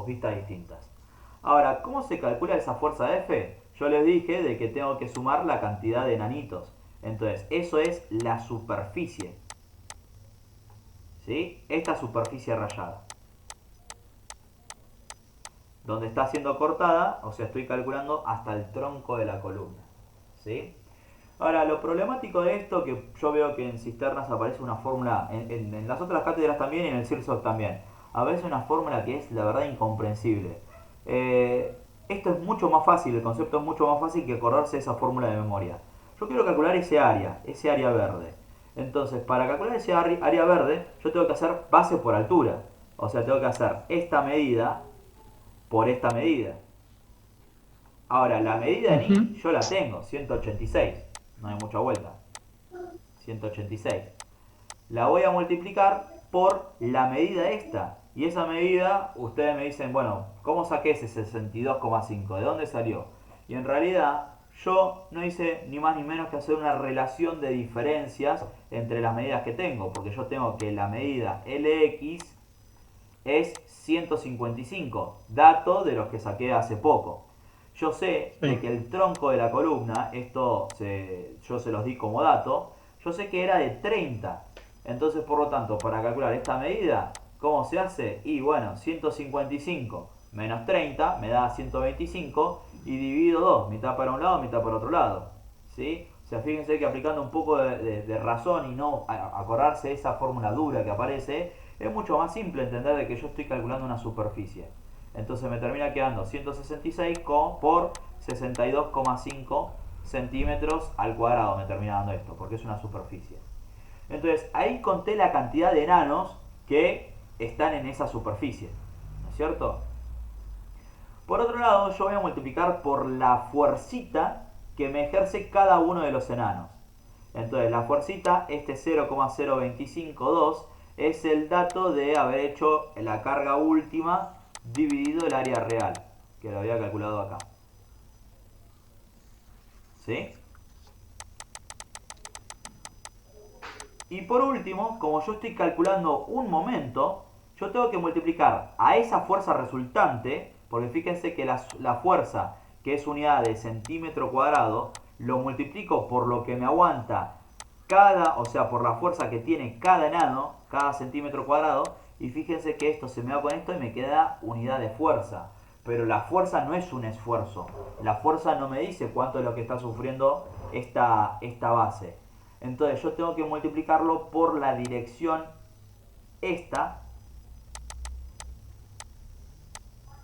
vistas distintas. Ahora, ¿cómo se calcula esa fuerza F? Yo les dije de que tengo que sumar la cantidad de enanitos. Entonces, eso es la superficie. ¿Sí? Esta superficie rayada. Donde está siendo cortada, o sea, estoy calculando hasta el tronco de la columna. ¿Sí? Ahora, lo problemático de esto, que yo veo que en cisternas aparece una fórmula, en las otras cátedras también y en el CIRSOC también, aparece una fórmula que es la verdad incomprensible. Esto es mucho más fácil, el concepto es mucho más fácil que acordarse de esa fórmula de memoria. Yo quiero calcular ese área verde. Entonces, para calcular ese área verde, yo tengo que hacer base por altura. O sea, tengo que hacer esta medida por esta medida. Ahora, la medida en I Ujú. yo la tengo, 186. No hay mucha vuelta. 186. La voy a multiplicar por la medida esta. Y esa medida, ustedes me dicen, bueno, ¿cómo saqué ese 62,5? ¿De dónde salió? Y en realidad, yo no hice ni más ni menos que hacer una relación de diferencias entre las medidas que tengo. Porque yo tengo que la medida LX es 155, dato de los que saqué hace poco. Yo sé de Sí. que el tronco de la columna, yo se los di como dato, yo sé que era de 30. Entonces, por lo tanto, para calcular esta medida, ¿cómo se hace? Y bueno, 155 menos 30 me da 125 y divido 2, mitad para un lado, mitad para otro lado. ¿Sí? O sea, fíjense que aplicando un poco de razón y no acordarse de esa fórmula dura que aparece, es mucho más simple entender de que yo estoy calculando una superficie. Entonces me termina quedando 166 por 62,5 centímetros al cuadrado me termina dando esto, porque es una superficie. Entonces ahí conté la cantidad de enanos que están en esa superficie, ¿no es cierto? Por otro lado, yo voy a multiplicar por la fuercita que me ejerce cada uno de los enanos. Entonces la fuercita, este 0,0252, es el dato de haber hecho la carga última dividido el área real, que lo había calculado acá. ¿Sí? Y por último, como yo estoy calculando un momento, yo tengo que multiplicar a esa fuerza resultante, porque fíjense que la fuerza, que es unidad de centímetro cuadrado, lo multiplico por lo que me aguanta o sea, por la fuerza que tiene cada enano, cada centímetro cuadrado, y fíjense que esto se me va con esto y me queda unidad de fuerza. Pero la fuerza no es un esfuerzo. La fuerza no me dice cuánto es lo que está sufriendo esta base. Entonces yo tengo que multiplicarlo por la dirección esta,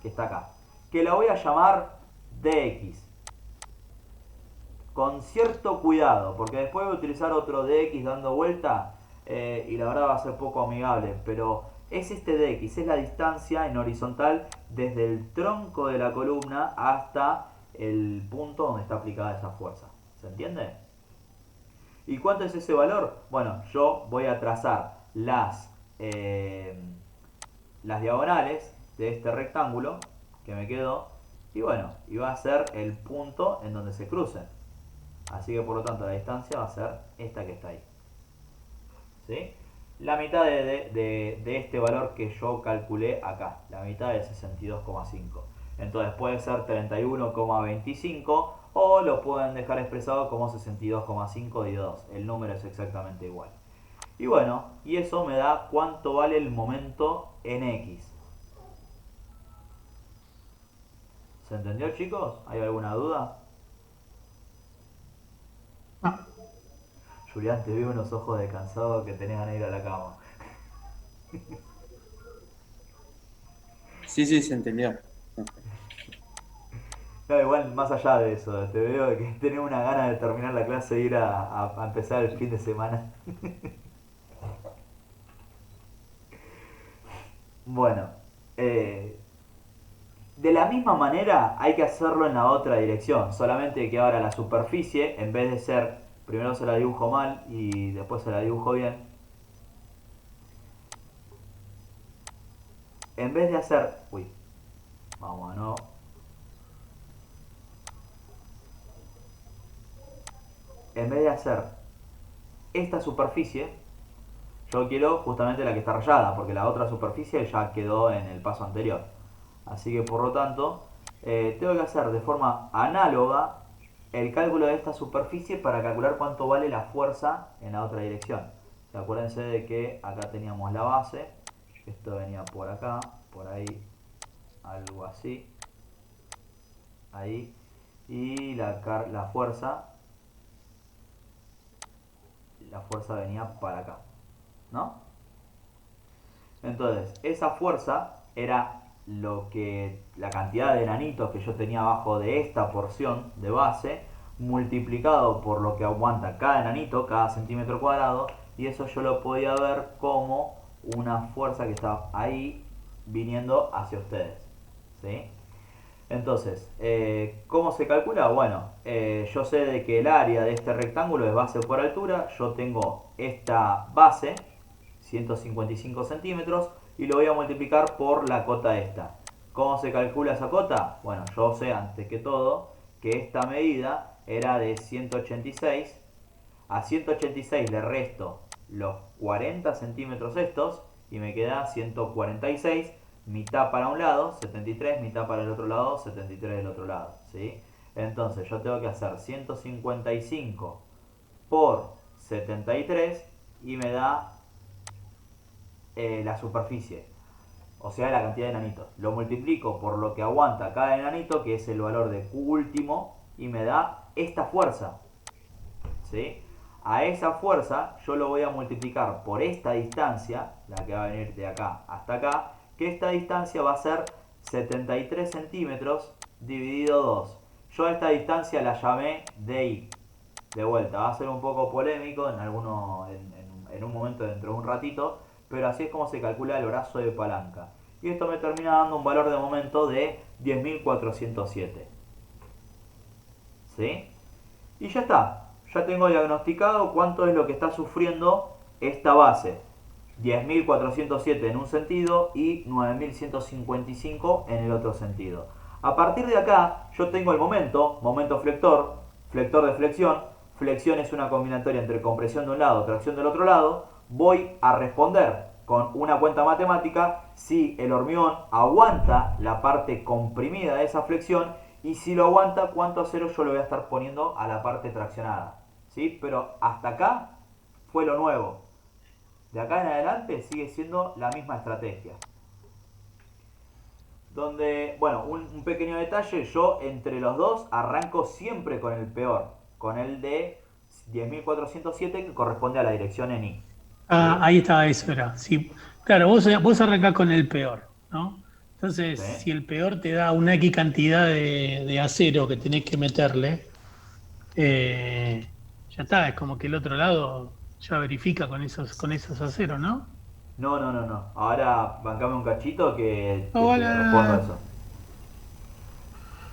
que está acá, que la voy a llamar dx. Con cierto cuidado, porque después voy a utilizar otro dx dando vuelta y la verdad va a ser poco amigable, pero es este dx, es la distancia en horizontal desde el tronco de la columna hasta el punto donde está aplicada esa fuerza. ¿Se entiende? ¿Y cuánto es ese valor? Bueno, yo voy a trazar las diagonales de este rectángulo que me quedó y bueno, y va a ser el punto en donde se crucen. Así que por lo tanto la distancia va a ser esta que está ahí. ¿Sí? La mitad de este valor que yo calculé acá. La mitad de 62,5. Entonces puede ser 31,25 o lo pueden dejar expresado como 62,5 dividido 2. El número es exactamente igual. Y bueno, y eso me da cuánto vale el momento en X. ¿Se entendió, chicos? ¿Hay alguna duda? Ah, Julián, te veo unos ojos de cansado que tenés ganas de ir a la cama. Sí, sí, se entendió. No, igual, más allá de eso, te veo que tenés una gana de terminar la clase e ir a empezar el fin de semana. Bueno, de la misma manera hay que hacerlo en la otra dirección, solamente que ahora la superficie, en vez de ser, primero se la dibujo mal y después se la dibujo bien, en vez de hacer, uy, vamos a no, en vez de hacer esta superficie, yo quiero justamente la que está rayada, porque la otra superficie ya quedó en el paso anterior. Así que por lo tanto, tengo que hacer de forma análoga el cálculo de esta superficie para calcular cuánto vale la fuerza en la otra dirección. Acuérdense de que acá teníamos la base, esto venía por acá, por ahí, algo así, ahí, y la fuerza venía para acá, ¿no? Entonces, esa fuerza era la cantidad de enanitos que yo tenía abajo de esta porción de base, multiplicado por lo que aguanta cada enanito, cada centímetro cuadrado, y eso yo lo podía ver como una fuerza que está ahí viniendo hacia ustedes. ¿Sí? Entonces, ¿cómo se calcula? Bueno, yo sé de que el área de este rectángulo es base por altura. Yo tengo esta base, 155 centímetros, y lo voy a multiplicar por la cota esta. ¿Cómo se calcula esa cota? Bueno, yo sé antes que todo que esta medida era de 186. A 186 le resto los 40 centímetros estos y me queda 146. Mitad para un lado, 73, mitad para el otro lado, 73 del otro lado, ¿sí? Entonces yo tengo que hacer 155 por 73 y me da la superficie, o sea la cantidad de enanitos. Lo multiplico por lo que aguanta cada enanito, que es el valor de Q último, y me da esta fuerza, ¿sí? A esa fuerza yo lo voy a multiplicar por esta distancia, la que va a venir de acá hasta acá, que esta distancia va a ser 73 centímetros dividido 2. Yo a esta distancia la llamé DI. De vuelta, va a ser un poco polémico en un momento dentro de un ratito, pero así es como se calcula el brazo de palanca. Y esto me termina dando un valor de momento de 10.407. ¿Sí? Y ya está. Ya tengo diagnosticado cuánto es lo que está sufriendo esta base. 10.407 en un sentido y 9.155 en el otro sentido. A partir de acá yo tengo el momento flector, flector de flexión, flexión es una combinatoria entre compresión de un lado, tracción del otro lado, voy a responder con una cuenta matemática si el hormigón aguanta la parte comprimida de esa flexión y si lo aguanta, cuánto acero yo le voy a estar poniendo a la parte traccionada. ¿Sí? Pero hasta acá fue lo nuevo. De acá en adelante sigue siendo la misma estrategia. Donde, bueno, un pequeño detalle, yo entre los dos arranco siempre con el peor, con el de 10.407 que corresponde a la dirección en I. Ah, ¿Sí? ahí está, eso era. Sí, claro, vos arrancás con el peor, ¿no? Entonces, ¿Sí? si el peor te da una X cantidad de acero que tenés que meterle, ya está, es como que el otro lado ya verifica con esos aceros, ¿no? No, no, no, no. Ahora bancame un cachito que te respondo a Hola. eso.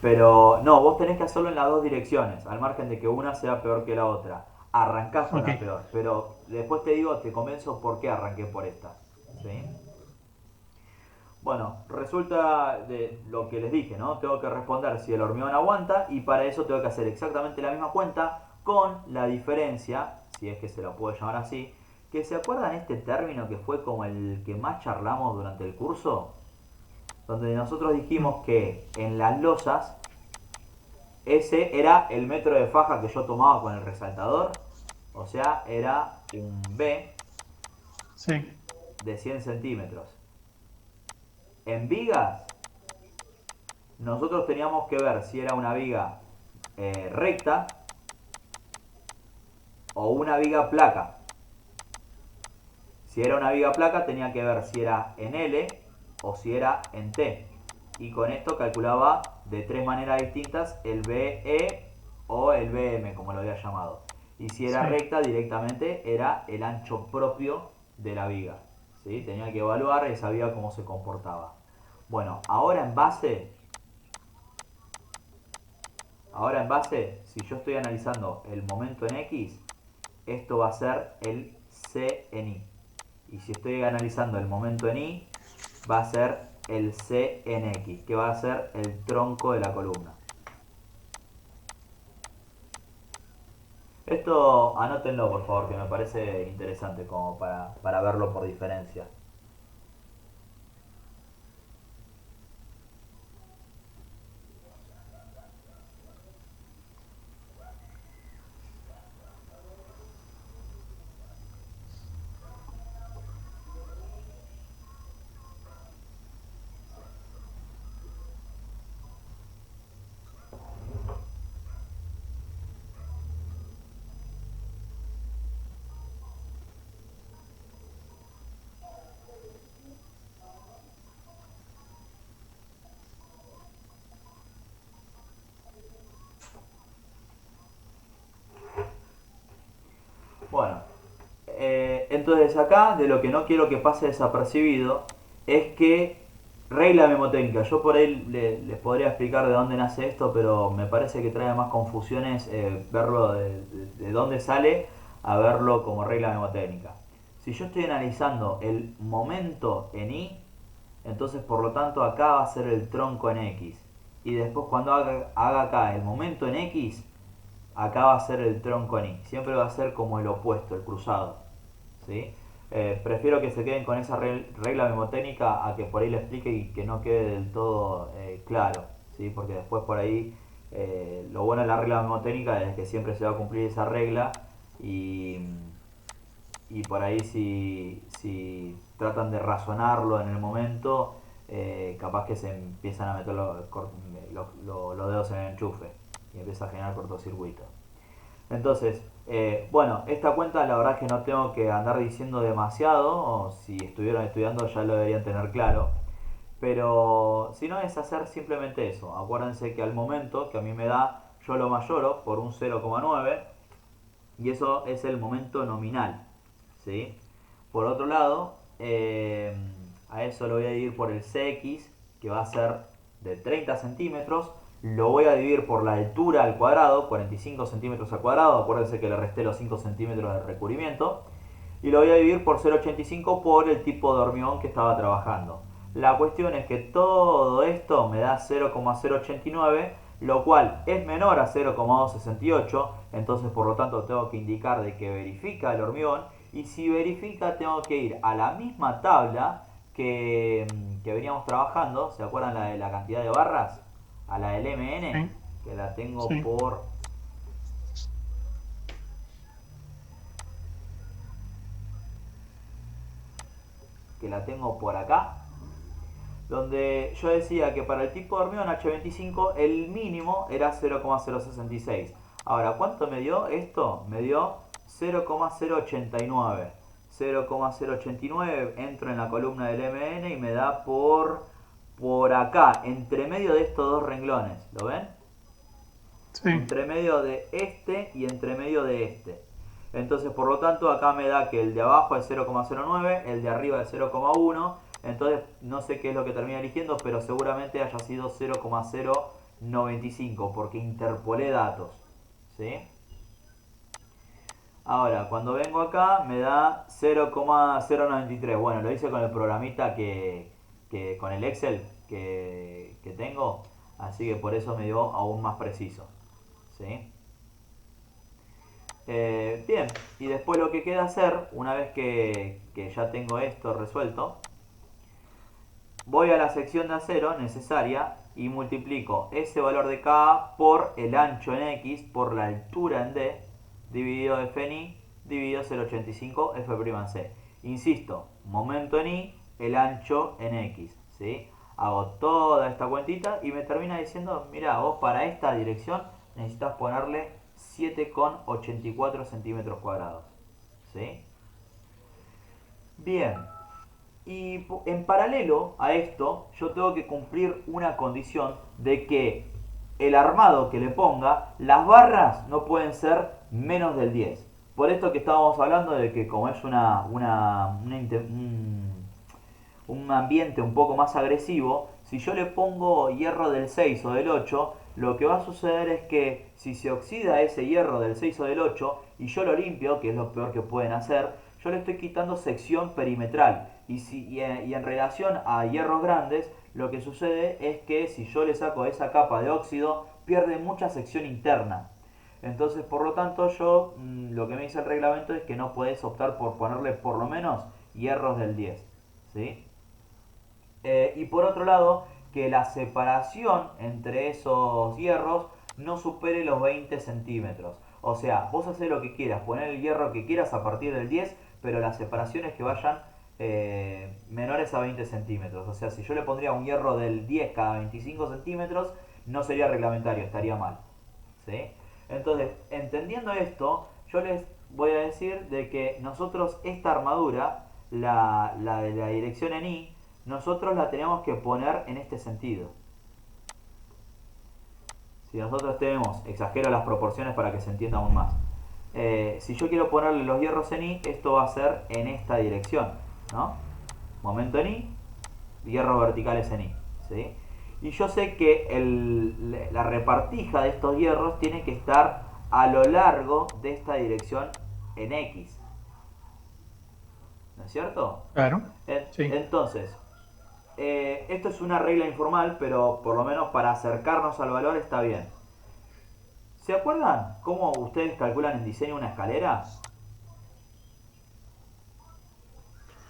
Pero no, vos tenés que hacerlo en las dos direcciones, al margen de que una sea peor que la otra. Arrancás con Ok, la peor, pero después te digo, te convenzo por qué arranqué por esta. ¿Sí? Bueno, resulta de lo que les dije, ¿no? Tengo que responder si el hormigón aguanta y para eso tengo que hacer exactamente la misma cuenta con la diferencia, si es que se lo puede llamar así, que se acuerdan este término que fue como el que más charlamos durante el curso, donde nosotros mm, dijimos que en las losas ese era el metro de faja que yo tomaba con el resaltador, o sea, era un B sí, de 100 centímetros. En vigas, nosotros teníamos que ver si era una viga recta o una viga placa. Si era una viga placa tenía que ver si era en L o si era en T. Y con esto calculaba de tres maneras distintas el BE o el BM, como lo había llamado. Y si era sí. recta, directamente era el ancho propio de la viga. ¿Sí? Tenía que evaluar esa viga cómo se comportaba. Bueno, ahora en base, si yo estoy analizando el momento en X, esto va a ser el C en Y. Y si estoy analizando el momento en Y, va a ser el C en X, que va a ser el tronco de la columna. Esto anótenlo por favor, que me parece interesante como para verlo por diferencia. Bueno, entonces acá de lo que no quiero que pase desapercibido es que regla memotécnica, yo por ahí les podría explicar de dónde nace esto, pero me parece que trae más confusiones verlo de dónde sale a verlo como regla memotécnica. Si yo estoy analizando el momento en Y, entonces por lo tanto acá va a ser el tronco en X. Y después cuando haga acá el momento en X, acá va a ser el tronco en Y. Siempre va a ser como el opuesto, el cruzado. ¿Sí? Prefiero que se queden con esa regla memotécnica a que por ahí le explique y que no quede del todo claro. ¿Sí? Porque después por ahí lo bueno de la regla memotécnica es que siempre se va a cumplir esa regla y, y por ahí si tratan de razonarlo en el momento, capaz que se empiezan a meter los dedos en el enchufe y empieza a generar cortocircuito. Entonces, bueno, esta cuenta la verdad es que no tengo que andar diciendo demasiado, o si estuvieron estudiando ya lo deberían tener claro, pero si no es hacer simplemente eso. Acuérdense que al momento que a mí me da, yo lo mayoro por un 0,9 y eso es el momento nominal. ¿Sí? Por otro lado, a eso lo voy a dividir por el CX, que va a ser de 30 centímetros. Lo voy a dividir por la altura al cuadrado, 45 centímetros al cuadrado. Acuérdense que le resté los 5 centímetros de recubrimiento. Y lo voy a dividir por 0,85 por el tipo de hormigón que estaba trabajando. La cuestión es que todo esto me da 0,089, lo cual es menor a 0,268, entonces por lo tanto tengo que indicar de que verifica el hormigón, y si verifica tengo que ir a la misma tabla que veníamos trabajando, ¿se acuerdan la de la cantidad de barras? A la del MN, Sí, que la tengo sí. por acá, donde yo decía que para el tipo de hormigón H25 el mínimo era 0,066. Ahora, ¿cuánto me dio esto? Me dio 0,089. 0,089, entro en la columna del MN y me da por acá, entre medio de estos dos renglones. ¿Lo ven? Sí, Entre medio de este y entre medio de este. Entonces, por lo tanto, acá me da que el de abajo es 0,09, el de arriba es 0,1. Entonces, no sé qué es lo que termina eligiendo, pero seguramente haya sido 0,095, porque interpolé datos. ¿Sí? Ahora, cuando vengo acá, me da 0,093. Bueno, lo hice con el programita con el Excel que tengo, así que por eso me dio aún más preciso. ¿Sí? Bien, y después lo que queda hacer, una vez que ya tengo esto resuelto, voy a la sección de acero necesaria y multiplico ese valor de K por el ancho en X, por la altura en D, dividido F en Y, dividido 0,85 F' en C. Insisto, momento en Y, el ancho en X. ¿Sí? Hago toda esta cuentita y me termina diciendo, mira, vos para esta dirección necesitas ponerle 7,84 centímetros cuadrados. ¿Sí? Bien, y en paralelo a esto, yo tengo que cumplir una condición de que el armado que le ponga, las barras no pueden ser menos del 10. Por esto que estábamos hablando de que como es un ambiente un poco más agresivo, si yo le pongo hierro del 6 o del 8, lo que va a suceder es que si se oxida ese hierro del 6 o del 8 y yo lo limpio, que es lo peor que pueden hacer, yo le estoy quitando sección perimetral. Y en relación a hierros grandes, lo que sucede es que si yo le saco esa capa de óxido, pierde mucha sección interna. Entonces, por lo tanto, lo que me dice el reglamento es que no puedes optar por ponerle por lo menos hierros del 10. ¿Sí? Y por otro lado, que la separación entre esos hierros no supere los 20 centímetros. O sea, vos haces lo que quieras, poner el hierro que quieras a partir del 10, pero las separaciones que vayan menores a 20 centímetros. O sea, si yo le pondría un hierro del 10 cada 25 centímetros, no sería reglamentario, estaría mal. ¿Sí? Entonces, entendiendo esto, yo les voy a decir de que nosotros esta armadura, la de la dirección en Y, nosotros la tenemos que poner en este sentido. Si nosotros tenemos, exagero las proporciones para que se entienda aún más. Si yo quiero ponerle los hierros en Y, esto va a ser en esta dirección, ¿no? Momento en Y, hierros verticales en Y, ¿sí? Y yo sé que la repartija de estos hierros tiene que estar a lo largo de esta dirección en X, ¿no es cierto? claro. Sí. Entonces, esto es una regla informal, pero por lo menos para acercarnos al valor está bien. ¿Se acuerdan cómo ustedes calculan en diseño una escalera?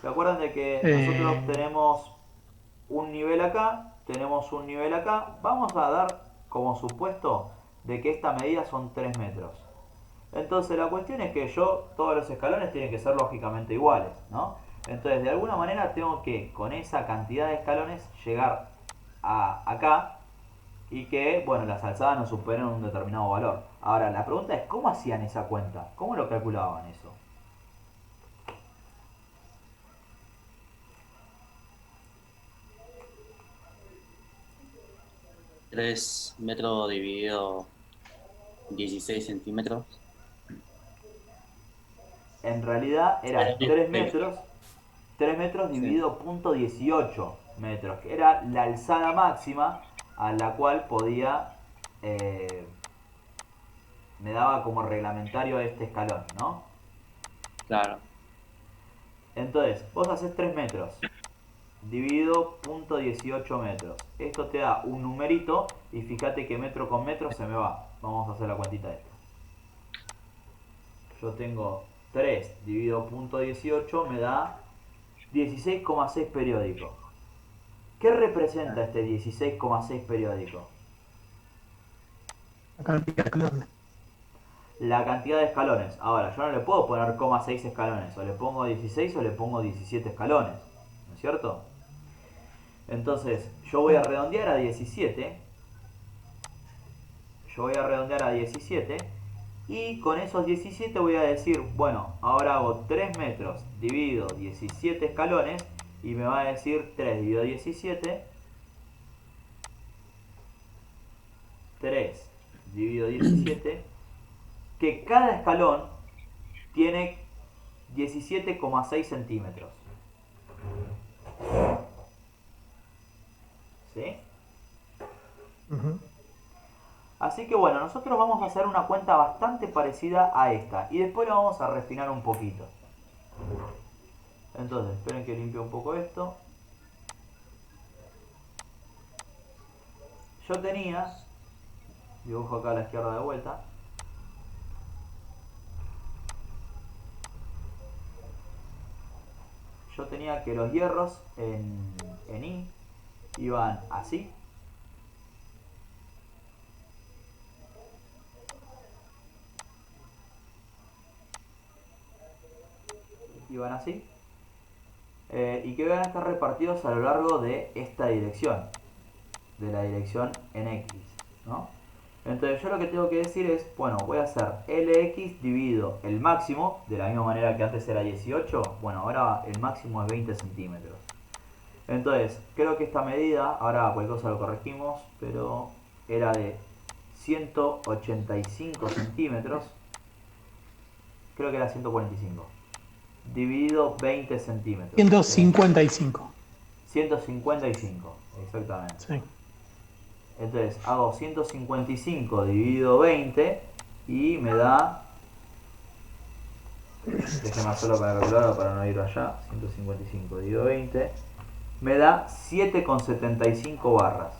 ¿Se acuerdan de que nosotros Eh, tenemos un nivel acá, tenemos un nivel acá? Vamos a dar como supuesto de que esta medida son 3 metros. Entonces la cuestión es que todos los escalones tienen que ser lógicamente iguales, ¿no? Entonces de alguna manera tengo que con esa cantidad de escalones llegar acá y que, bueno, las alzadas no superen un determinado valor. Ahora, la pregunta es, ¿cómo hacían esa cuenta? ¿Cómo lo calculaban eso? 3 metros dividido 16 centímetros. En realidad era 3 metros Sí, dividido punto 18 metros, que era la alzada máxima a la cual eh, me daba como reglamentario este escalón, ¿no? claro. Entonces, vos haces 3 metros dividido punto 18 metros. Esto te da un numerito y fíjate que metro con metro se me va. Vamos a hacer la cuentita esta. Yo tengo 3 dividido punto 18 me da 16,6 periódico. ¿Qué representa este 16,6 periódico? La cantidad de escalones. La cantidad de escalones. Ahora, yo no le puedo poner 0,6 escalones. O le pongo 16 o le pongo 17 escalones. ¿No es cierto? Entonces, yo voy a redondear a 17. Yo voy a redondear a 17. Y con esos 17 voy a decir, bueno, ahora hago 3 metros dividido 17 escalones. Y me va a decir 3 dividido 17. 3 dividido 17. Que cada escalón tiene 17,6 centímetros. ¿Sí? Ujú. Así que bueno, nosotros vamos a hacer una cuenta bastante parecida a esta. Y después la vamos a refinar un poquito. Entonces, esperen que limpie un poco esto. Yo tenía, dibujo acá a la izquierda de vuelta. Yo tenía que los hierros en I iban así. Iban así. Y que van a estar repartidos a lo largo de esta dirección. De la dirección en X, ¿no? Entonces yo lo que tengo que decir es, bueno, voy a hacer LX dividido el máximo, de la misma manera que antes era 18, bueno, ahora el máximo es 20 centímetros. Entonces, creo que esta medida, ahora cualquier cosa lo corregimos, pero era de 185 centímetros, creo que era 145, dividido 20 centímetros. 155. 155, exactamente. Sí. Entonces hago 155 dividido 20 y me da, déjeme hacerlo con la calculadora para no ir allá, 155 dividido 20, me da 7,75 barras.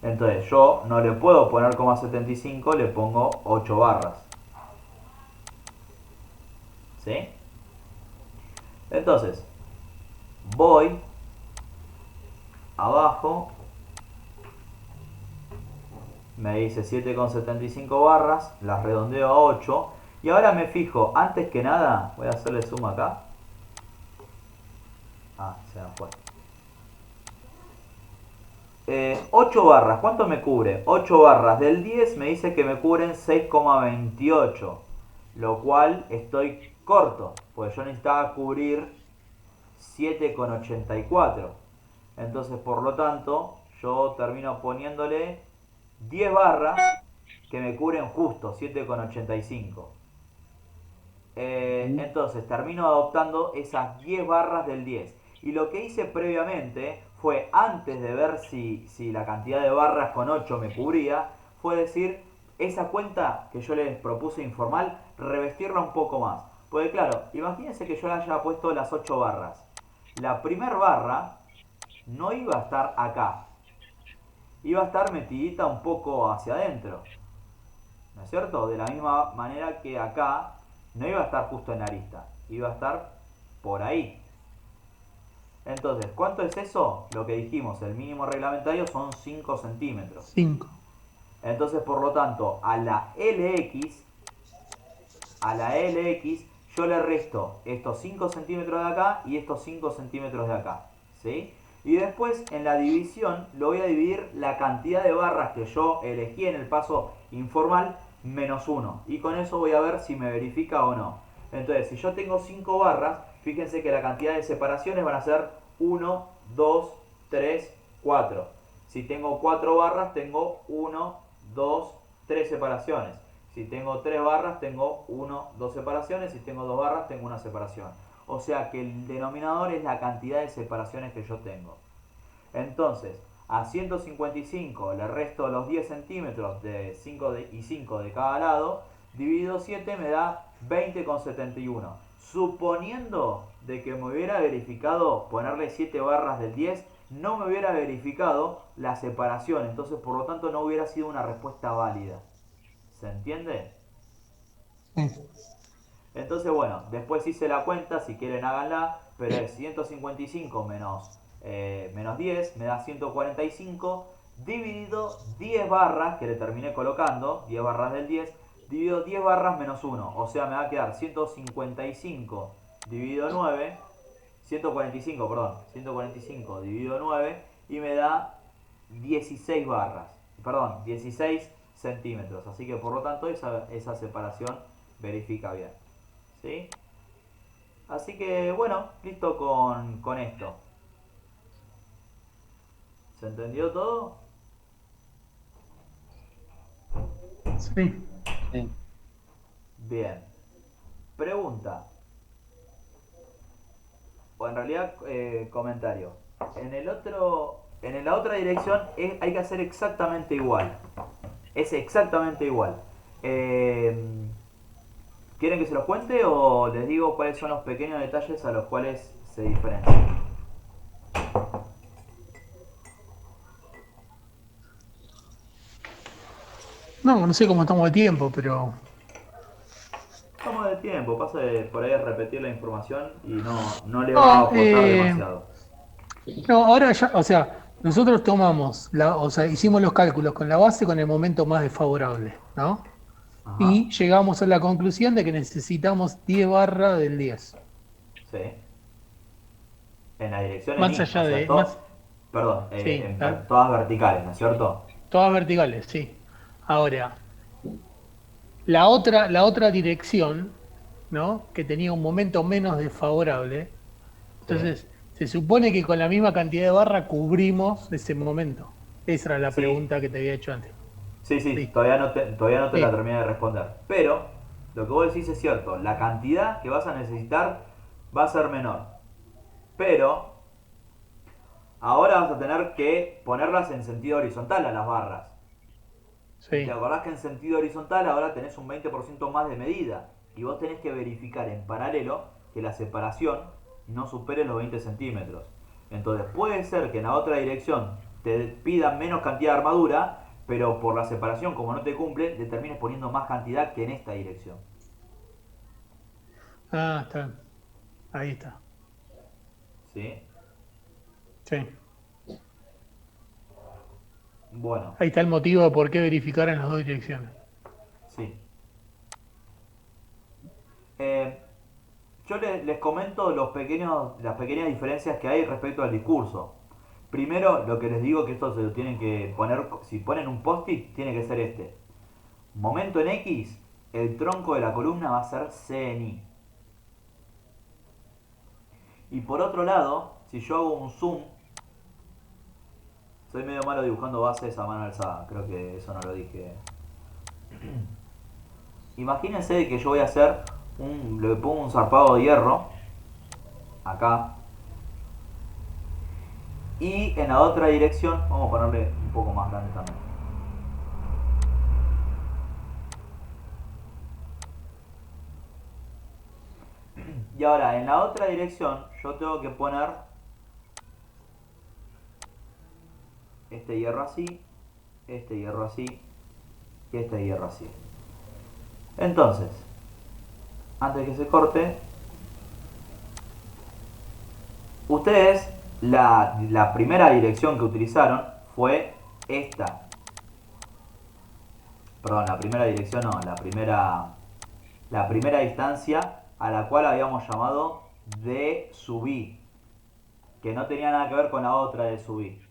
Entonces yo no le puedo poner 0,75, le pongo 8 barras. ¿Sí? Entonces, voy abajo, me dice 7,75 barras, las redondeo a 8 y ahora me fijo, antes que nada, voy a hacerle zoom acá. Se me fue. 8 barras, ¿cuánto me cubre? 8 barras del 10 me dice que me cubren 6,28, lo cual estoy corto, pues yo necesitaba cubrir 7,84. Entonces, por lo tanto, yo termino poniéndole 10 barras que me cubren justo 7,85. Entonces, termino adoptando esas 10 barras del 10. Y lo que hice previamente fue, antes de ver si la cantidad de barras con 8 me cubría, fue decir, esa cuenta que yo les propuse informal, revestirla un poco más. Porque claro, imagínense que yo le haya puesto las 8 barras. La primer barra no iba a estar acá, iba a estar metidita un poco hacia adentro, ¿no es cierto? De la misma manera que acá no iba a estar justo en la arista, iba a estar por ahí. Entonces, ¿cuánto es eso? Lo que dijimos, el mínimo reglamentario son 5 centímetros. 5. Entonces, por lo tanto, a la LX yo le resto estos 5 centímetros de acá y estos 5 centímetros de acá, ¿sí? Y después en la división lo voy a dividir la cantidad de barras que yo elegí en el paso informal menos 1. Y con eso voy a ver si me verifica o no. Entonces, si yo tengo 5 barras, fíjense que la cantidad de separaciones van a ser 1, 2, 3, 4. Si tengo 4 barras, tengo 1, 2, 3 separaciones. Si tengo 3 barras, tengo 1, 2 separaciones. Si tengo 2 barras, tengo una separación. O sea que el denominador es la cantidad de separaciones que yo tengo. Entonces, a 155 le resto los 10 centímetros de 5 y 5 de cada lado. Dividido 7 me da 20,71. Suponiendo de que me hubiera verificado ponerle 7 barras del 10, no me hubiera verificado la separación, entonces por lo tanto no hubiera sido una respuesta válida. ¿Se entiende? Sí. Entonces bueno, después hice la cuenta, si quieren háganla, pero es 155 menos 10 me da 145, dividido 10 barras que le terminé colocando, 10 barras del 10, dividido 10 barras menos 1, o sea me va a quedar 155 dividido 9, 145, perdón, 145 dividido 9 y me da 16 barras, perdón, 16 centímetros, así que por lo tanto esa separación verifica bien. ¿Sí? Así que bueno, listo con esto. ¿Se entendió todo? Sí. Sí. Bien. Pregunta. O en realidad comentario. En la otra dirección hay que hacer exactamente igual. Es exactamente igual. ¿Quieren que se los cuente o les digo cuáles son los pequeños detalles a los cuales se diferencian? No, no sé cómo estamos de tiempo, pero Estamos de tiempo, pasa de por ahí a repetir la información y no le va a no, aportar demasiado. no, ahora ya, o sea, nosotros tomamos, o sea, hicimos los cálculos con la base con el momento más desfavorable, ¿no? Ajá, Y llegamos a la conclusión de que necesitamos 10 barras del 10. sí. En la dirección en Más Y, o allá sea, de, más, perdón, sí, todas verticales, ¿no es cierto? todas verticales, sí. Ahora, la otra dirección, ¿no? Que tenía un momento menos desfavorable. Sí. Entonces, se supone que con la misma cantidad de barra cubrimos ese momento. Esa era la Sí, pregunta que te había hecho antes. sí, Sí, todavía no te la sí. terminé de responder. Pero, lo que vos decís es cierto, la cantidad que vas a necesitar va a ser menor. Pero, ahora vas a tener que ponerlas en sentido horizontal a las barras. Y te Sí. acordás que en sentido horizontal ahora tenés un 20% más de medida. Y vos tenés que verificar en paralelo que la separación no supere los 20 centímetros. Entonces puede ser que en la otra dirección te pidan menos cantidad de armadura, pero por la separación, como no te cumple, le termines poniendo más cantidad que en esta dirección. Ah, está. Ahí está. ¿Sí? Sí. Bueno, Ahí está el motivo de por qué verificar en las dos direcciones. sí. Eh, yo les comento las pequeñas diferencias que hay respecto al discurso. Primero, lo que les digo que esto se lo tienen que poner, si ponen un post-it, tiene que ser este. Momento en X, el tronco de la columna va a ser C en Y. Y por otro lado, si yo hago un zoom, soy medio malo dibujando bases a mano alzada, creo que eso no lo dije. Imagínense que yo voy a hacer le pongo un zarpado de hierro, acá, y en la otra dirección, vamos a ponerle un poco más grande también. Y ahora en la otra dirección yo tengo que poner este hierro así, este hierro así y este hierro así. Entonces, antes de que se corte, ustedes la primera dirección que utilizaron fue esta. Perdón, la primera dirección no, la primera distancia a la cual habíamos llamado D sub I, que no tenía nada que ver con la otra de sub I.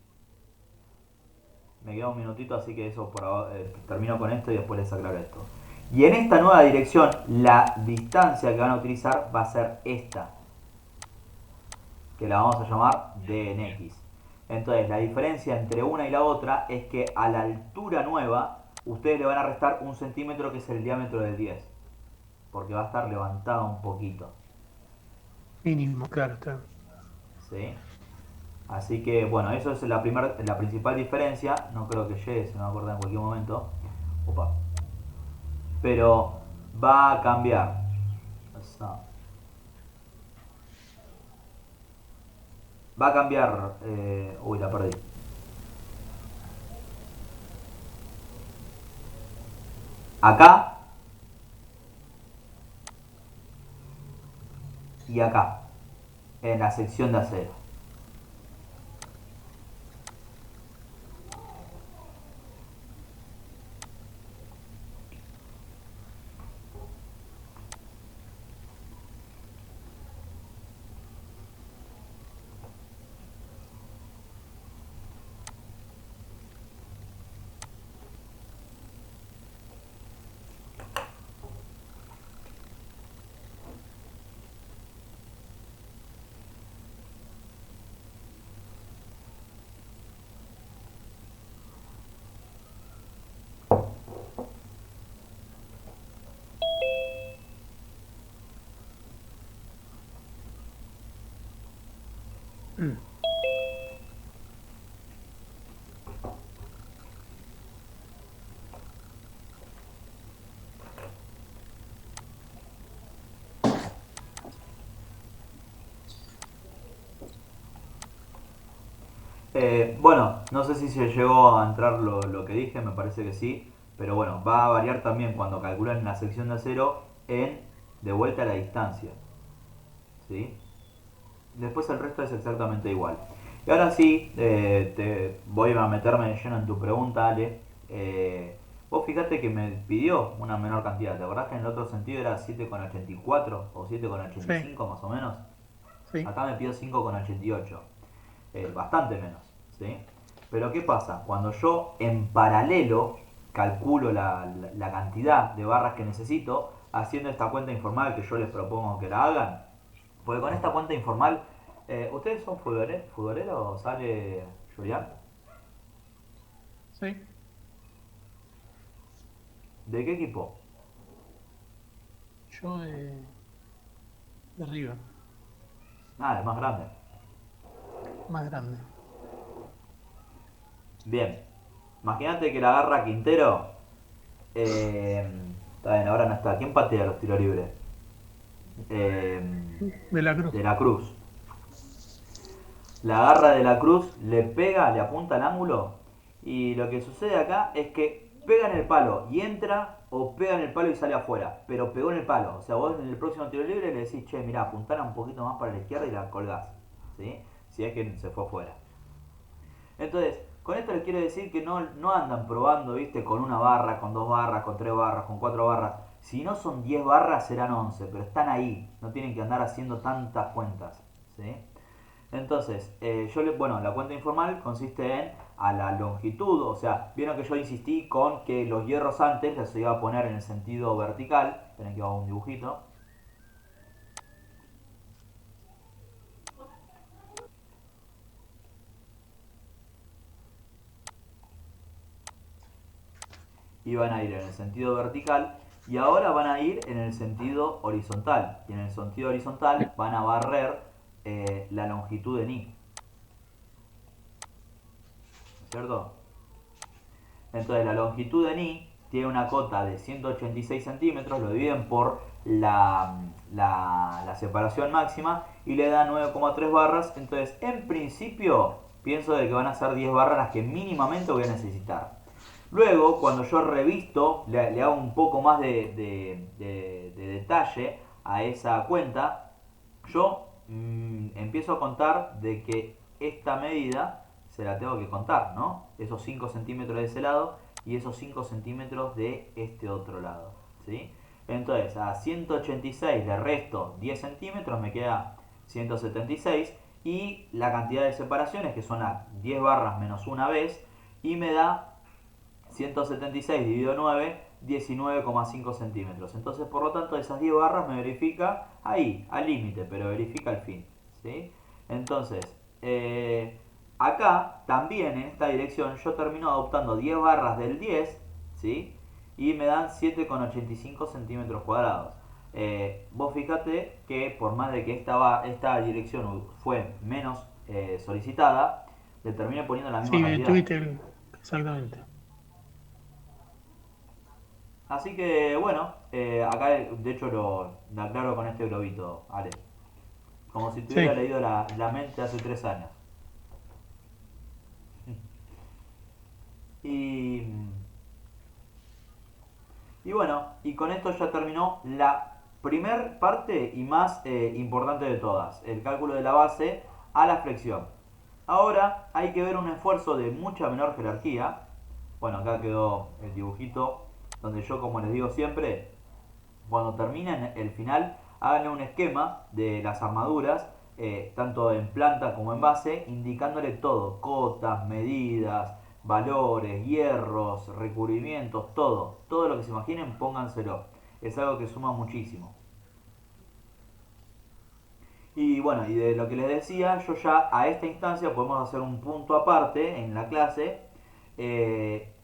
Me queda un minutito, así que eso termino con esto y después les aclaro esto. Y en esta nueva dirección, la distancia que van a utilizar va a ser esta, que la vamos a llamar D en X. Entonces, la diferencia entre una y la otra es que a la altura nueva, ustedes le van a restar 1 centímetro, que es el diámetro del 10, porque va a estar levantada un poquito. Mínimo, claro, está. ¿Sí? Así que, bueno, eso es la principal diferencia. No creo que llegue, se me va a acordar en cualquier momento. Opa. Pero va a cambiar. Esa. Va a cambiar. Uy, la perdí. Acá y acá. En la sección de acero. Mm. Bueno, no sé si se llegó a entrar lo que dije, me parece que sí, pero bueno, va a variar también cuando calculan la sección de acero en de vuelta a la distancia, ¿sí? Después el resto es exactamente igual. Y ahora sí, te voy a meterme de lleno en tu pregunta, Ale. Vos fijate que me pidió una menor cantidad, ¿te acordás que en el otro sentido era 7,84 o Sí, 7,85 más o menos? sí. Acá me pidió 5,88, bastante menos, ¿sí? Pero ¿qué pasa? Cuando yo en paralelo calculo la cantidad de barras que necesito, haciendo esta cuenta informal que yo les propongo que la hagan, porque con esta cuenta informal, ¿ustedes son futboleros? ¿Sale Julián? Sí. ¿De qué equipo? Yo de River, Ah, el más grande. más grande. Bien. Imagínate que la agarra Quintero. Eh, Está bien, ahora no está. ¿Quién patea los tiros libres? Eh, De la Cruz. de la Cruz. La agarra de la Cruz, le pega, le apunta al ángulo. Y lo que sucede acá es que pega en el palo y entra, o pega en el palo y sale afuera. Pero pegó en el palo. O sea, vos en el próximo tiro libre le decís, che, mirá, apuntala un poquito más para la izquierda y la colgás. ¿Sí? Si es que se fue afuera. Entonces, con esto les quiero decir que no andan probando, viste, con una barra, con dos barras, con tres barras, con cuatro barras. Si no son 10 barras, serán 11, pero están ahí. No tienen que andar haciendo tantas cuentas. ¿Sí? Entonces, bueno, la cuenta informal consiste en a la longitud, o sea, vieron que yo insistí con que los hierros antes los iba a poner en el sentido vertical. Esperen que haga un dibujito. Iban a ir en el sentido vertical y ahora van a ir en el sentido horizontal. Y en el sentido horizontal van a barrer la longitud de ni. ¿Cierto? Entonces la longitud de ni tiene una cota de 186 centímetros, lo dividen por la separación máxima y le da 9,3 barras. Entonces, en principio, pienso de que van a ser 10 barras las que mínimamente voy a necesitar. Luego, cuando yo revisto, le hago un poco más de detalle a esa cuenta, yo empiezo a contar de que esta medida se la tengo que contar, ¿no? Esos 5 centímetros de ese lado y esos 5 centímetros de este otro lado, ¿sí? Entonces, a 186 le resto 10 centímetros, me queda 176 y la cantidad de separaciones, que son las 10 barras menos una vez, y me da 176 dividido 9, 19,5 centímetros. Entonces, por lo tanto, esas 10 barras me verifica ahí, al límite, pero verifica al fin. ¿Sí? Entonces, acá también en esta dirección yo termino adoptando 10 barras del 10, ¿sí? Y me dan 7,85 centímetros cuadrados. Vos fíjate que por más de que esta dirección fue menos solicitada, le terminé poniendo la misma Sí, de cantidad. Twitter, exactamente. Así que bueno, acá de hecho lo aclaro con este globito, Ale. Como si tuviera Sí, leído la mente hace 3 años. Y, y bueno, y con esto ya terminó la primer parte y más importante de todas, el cálculo de la base a la flexión. Ahora hay que ver un esfuerzo de mucha menor jerarquía. Bueno, acá quedó el dibujito donde yo, como les digo siempre, cuando terminen el final, háganle un esquema de las armaduras, tanto en planta como en base, indicándole todo, cotas, medidas, valores, hierros, recubrimientos, todo lo que se imaginen, pónganselo. Es algo que suma muchísimo. Y bueno, y de lo que les decía, yo ya a esta instancia podemos hacer un punto aparte en la clase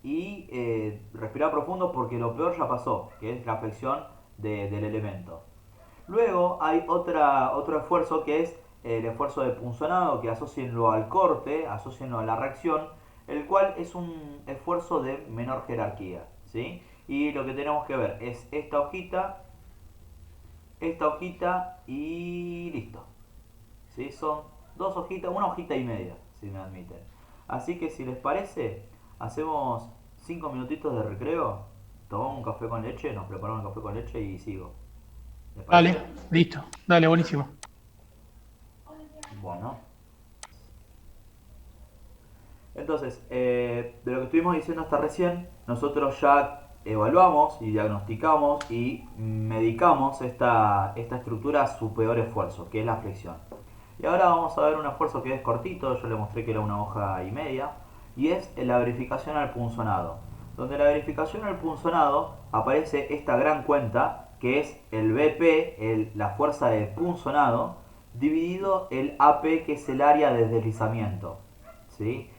y respirar profundo porque lo peor ya pasó, que es la flexión del elemento. Luego hay otro esfuerzo que es el esfuerzo de punzonado, que asocienlo al corte, asocienlo a la reacción, el cual es un esfuerzo de menor jerarquía, ¿sí? Y lo que tenemos que ver es esta hojita y listo. ¿Sí? Son dos hojitas, una hojita y media, si me admiten. Así que si les parece, hacemos 5 minutitos de recreo, tomamos un café con leche, nos preparamos un café con leche y sigo. ¿Les parece? dale, listo, dale, buenísimo. Bueno. Entonces, de lo que estuvimos diciendo hasta recién, nosotros ya evaluamos y diagnosticamos y medicamos esta estructura a su peor esfuerzo, que es la flexión. Y ahora vamos a ver un esfuerzo que es cortito, yo le mostré que era una hoja y media, y es la verificación al punzonado. Donde la verificación al punzonado aparece esta gran cuenta, que es el BP, la fuerza de punzonado, dividido el AP, que es el área de deslizamiento. ¿Sí?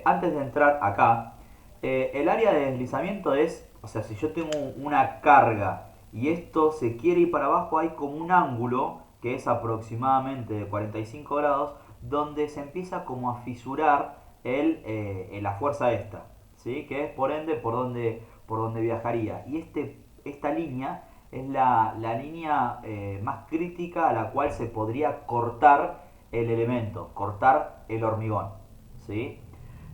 Antes de entrar acá, el área de deslizamiento es, o sea, si yo tengo una carga y esto se quiere ir para abajo, hay como un ángulo que es aproximadamente de 45 grados, donde se empieza como a fisurar la fuerza esta, ¿sí? Que es por ende por donde viajaría. Y esta línea es la línea más crítica a la cual se podría cortar el elemento, cortar el hormigón, ¿sí?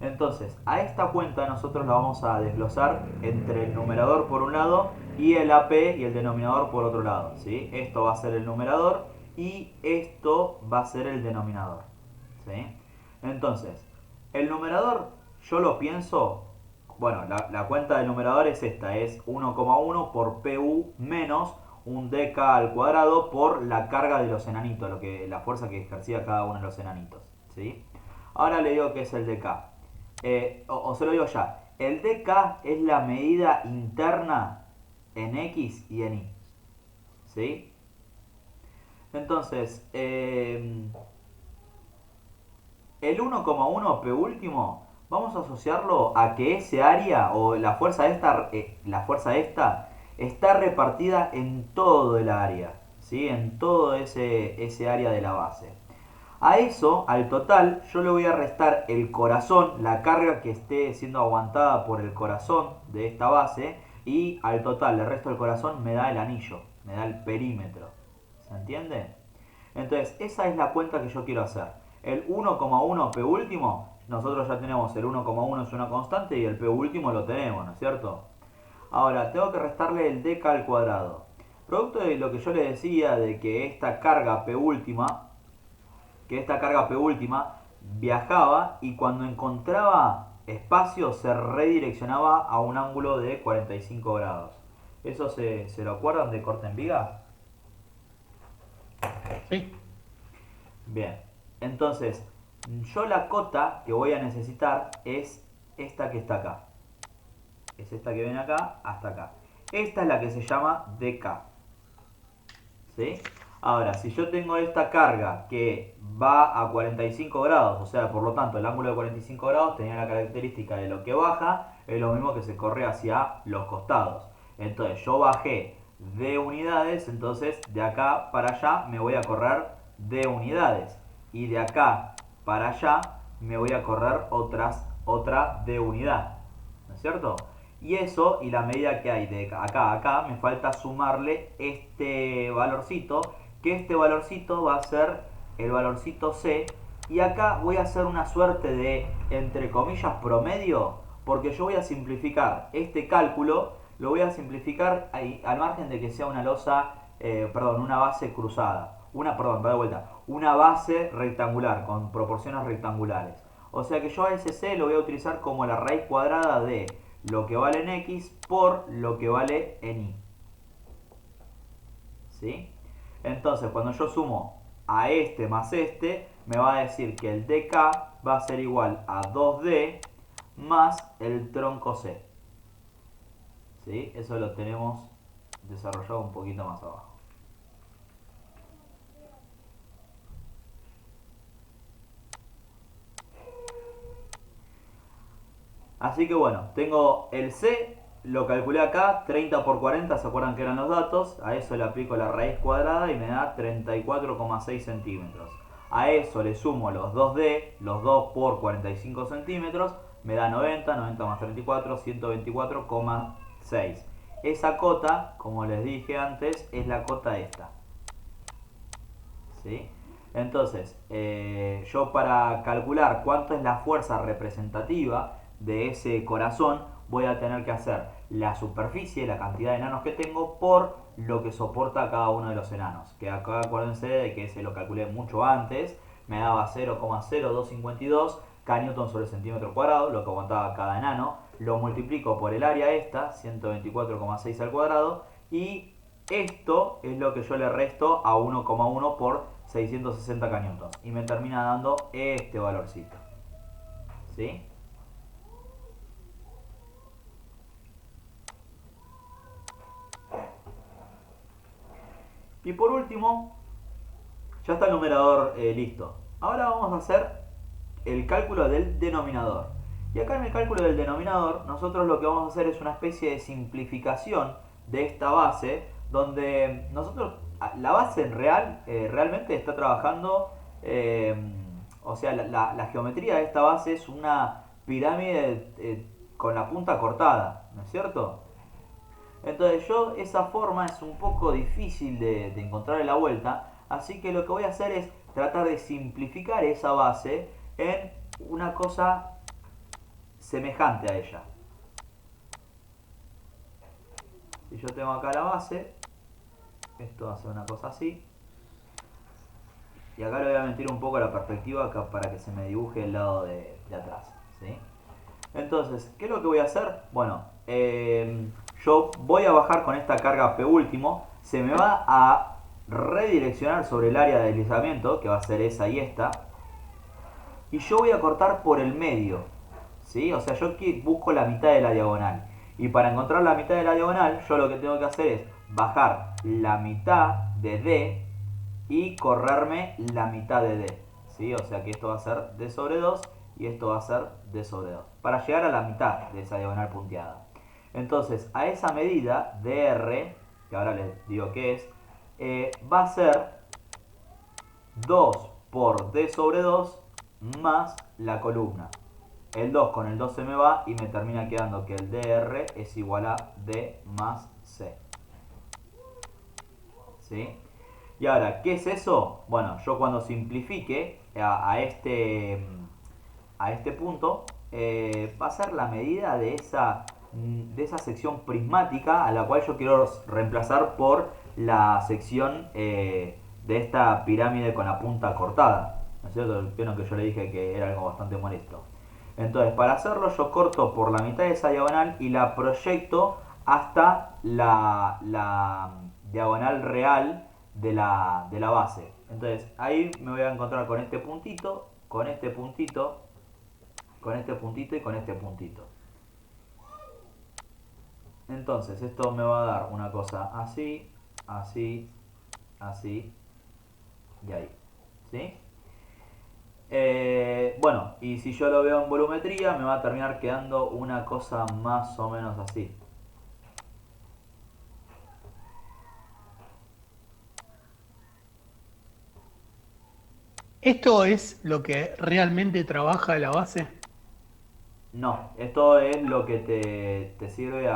Entonces, a esta cuenta nosotros la vamos a desglosar entre el numerador por un lado y el AP y el denominador por otro lado, ¿sí? Esto va a ser el numerador y esto va a ser el denominador, ¿sí? Entonces, el numerador yo lo pienso, bueno, la cuenta del numerador es esta, es 1,1 por PU menos un dk al cuadrado por la carga de los enanitos, la fuerza que ejercía cada uno de los enanitos, ¿sí? Ahora le digo que es el dk. O se lo digo ya, el dk es la medida interna en x y en y, ¿sí? Entonces, el 1,1 P último, vamos a asociarlo a que ese área o la fuerza esta está repartida en todo el área, ¿sí? En todo ese área de la base. A eso, al total, yo le voy a restar el corazón, la carga que esté siendo aguantada por el corazón de esta base, y al total, el resto del corazón me da el anillo, me da el perímetro. ¿Se entiende? Entonces, esa es la cuenta que yo quiero hacer. El 1,1 P último, nosotros ya tenemos el 1,1 es una constante y el P último lo tenemos, ¿no es cierto? Ahora, tengo que restarle el dk al cuadrado. Producto de lo que yo le decía de que esta carga P última, viajaba y cuando encontraba espacio se redireccionaba a un ángulo de 45 grados. ¿Eso se lo acuerdan de corte en viga? Sí, Bien, entonces yo la cota que voy a necesitar es esta que está acá. Es esta que viene acá hasta acá. Esta es la que se llama dk. ¿Sí? Ahora, si yo tengo esta carga que va a 45 grados, o sea, por lo tanto, el ángulo de 45 grados tenía la característica de lo que baja, es lo mismo que se corre hacia los costados. Entonces, yo bajé de unidades, entonces de acá para allá me voy a correr de unidades. Y de acá para allá me voy a correr otra de unidad. ¿No es cierto? Y eso, y la medida que hay de acá a acá, me falta sumarle este valorcito, que este valorcito va a ser el valorcito C. Y acá voy a hacer una suerte de, entre comillas, promedio, porque yo voy a simplificar este cálculo, lo voy a simplificar ahí, al margen de que sea una losa, una base cruzada. Va de vuelta, una base rectangular, con proporciones rectangulares. O sea que yo a ese C lo voy a utilizar como la raíz cuadrada de lo que vale en X por lo que vale en Y. ¿Sí? Entonces, cuando yo sumo a este más este, me va a decir que el dk va a ser igual a 2D más el tronco C. ¿Sí? Eso lo tenemos desarrollado un poquito más abajo. Así que bueno, tengo el C, lo calculé acá, 30 por 40, ¿se acuerdan que eran los datos? A eso le aplico la raíz cuadrada y me da 34,6 centímetros. A eso le sumo los 2D, los 2 por 45 centímetros, me da 90, 90 más 34, 124,6. Esa cota, como les dije antes, es la cota esta. ¿Sí? Entonces, yo para calcular cuánto es la fuerza representativa de ese corazón, voy a tener que hacer la superficie, la cantidad de enanos que tengo, por lo que soporta cada uno de los enanos. Que acá acuérdense de que se lo calculé mucho antes, me daba 0,0252 kN sobre centímetro cuadrado, lo que aguantaba cada enano. Lo multiplico por el área esta, 124,6 al cuadrado, y esto es lo que yo le resto a 1,1 por 660 kN. Y me termina dando este valorcito. ¿Sí? Y por último, ya está el numerador listo. Ahora vamos a hacer el cálculo del denominador. Y acá en el cálculo del denominador, nosotros lo que vamos a hacer es una especie de simplificación de esta base, donde nosotros, la base en realmente está trabajando, o sea, la geometría de esta base es una pirámide con la punta cortada, ¿no es cierto? Entonces esa forma es un poco difícil de encontrarle la vuelta, así que lo que voy a hacer es tratar de simplificar esa base en una cosa semejante a ella. Si yo tengo acá la base, esto va a ser una cosa así, y acá le voy a meter un poco la perspectiva acá para que se me dibuje el lado de atrás, ¿sí? Entonces, ¿qué es lo que voy a hacer? Bueno, yo voy a bajar con esta carga P último, se me va a redireccionar sobre el área de deslizamiento, que va a ser esa y esta, y yo voy a cortar por el medio, ¿sí? O sea, yo aquí busco la mitad de la diagonal, y para encontrar la mitad de la diagonal, yo lo que tengo que hacer es bajar la mitad de D y correrme la mitad de D, ¿sí? O sea que esto va a ser D sobre 2 y esto va a ser D sobre 2, para llegar a la mitad de esa diagonal punteada. Entonces, a esa medida, dr, que ahora les digo qué es, va a ser 2 por D sobre 2 más la columna. El 2 con el 2 se me va y me termina quedando que el dr es igual a D más C. ¿Sí? Y ahora, ¿qué es eso? Bueno, yo cuando simplifique a este punto, va a ser la medida de esa sección prismática a la cual yo quiero reemplazar por la sección de esta pirámide con la punta cortada. ¿No es cierto? Vieron que yo le dije que era algo bastante molesto. Entonces, para hacerlo yo corto por la mitad de esa diagonal y la proyecto hasta la diagonal real de la base. Entonces, ahí me voy a encontrar con este puntito, con este puntito, con este puntito y con este puntito. Entonces, esto me va a dar una cosa así, así, así y ahí. ¿Sí? Bueno, y si yo lo veo en volumetría, me va a terminar quedando una cosa más o menos así. ¿Esto es lo que realmente trabaja la base? No, esto es lo que te sirve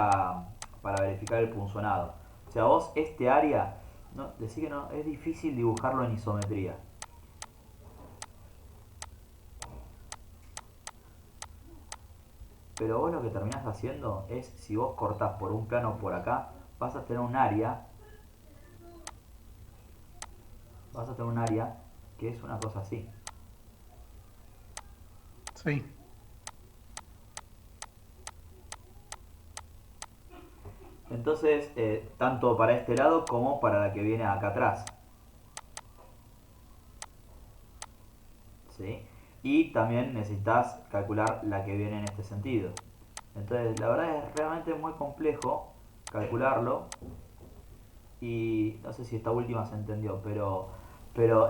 para verificar el punzonado. O sea, vos este área, no, decís que no, es difícil dibujarlo en isometría. Pero vos lo que terminás haciendo es, si vos cortás por un plano por acá, vas a tener un área, vas a tener un área que es una cosa así. Sí, Entonces, tanto para este lado como para la que viene acá atrás. ¿Sí? Y también necesitas calcular la que viene en este sentido. Entonces, la verdad es realmente muy complejo calcularlo. Y no sé si esta última se entendió, pero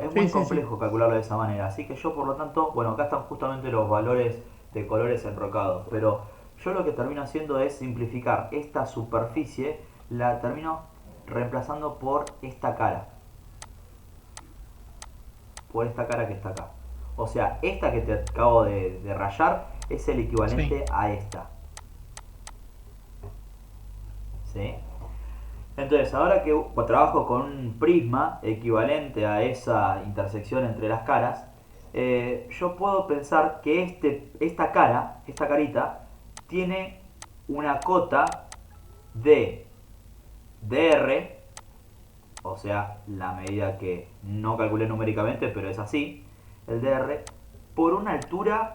es muy sí, sí, sí. complejo calcularlo de esa manera. Así que yo, por lo tanto, bueno, acá están justamente los valores de colores enrocados. Pero yo lo que termino haciendo es simplificar esta superficie, la termino reemplazando por esta cara que está acá. O sea, esta que te acabo de rayar es el Sí, equivalente a esta. ¿Sí? Entonces, ahora que trabajo con un prisma equivalente a esa intersección entre las caras, yo puedo pensar que esta cara, esta carita, tiene una cota de dr, o sea, la medida que no calculé numéricamente, pero es así, el dr, por una altura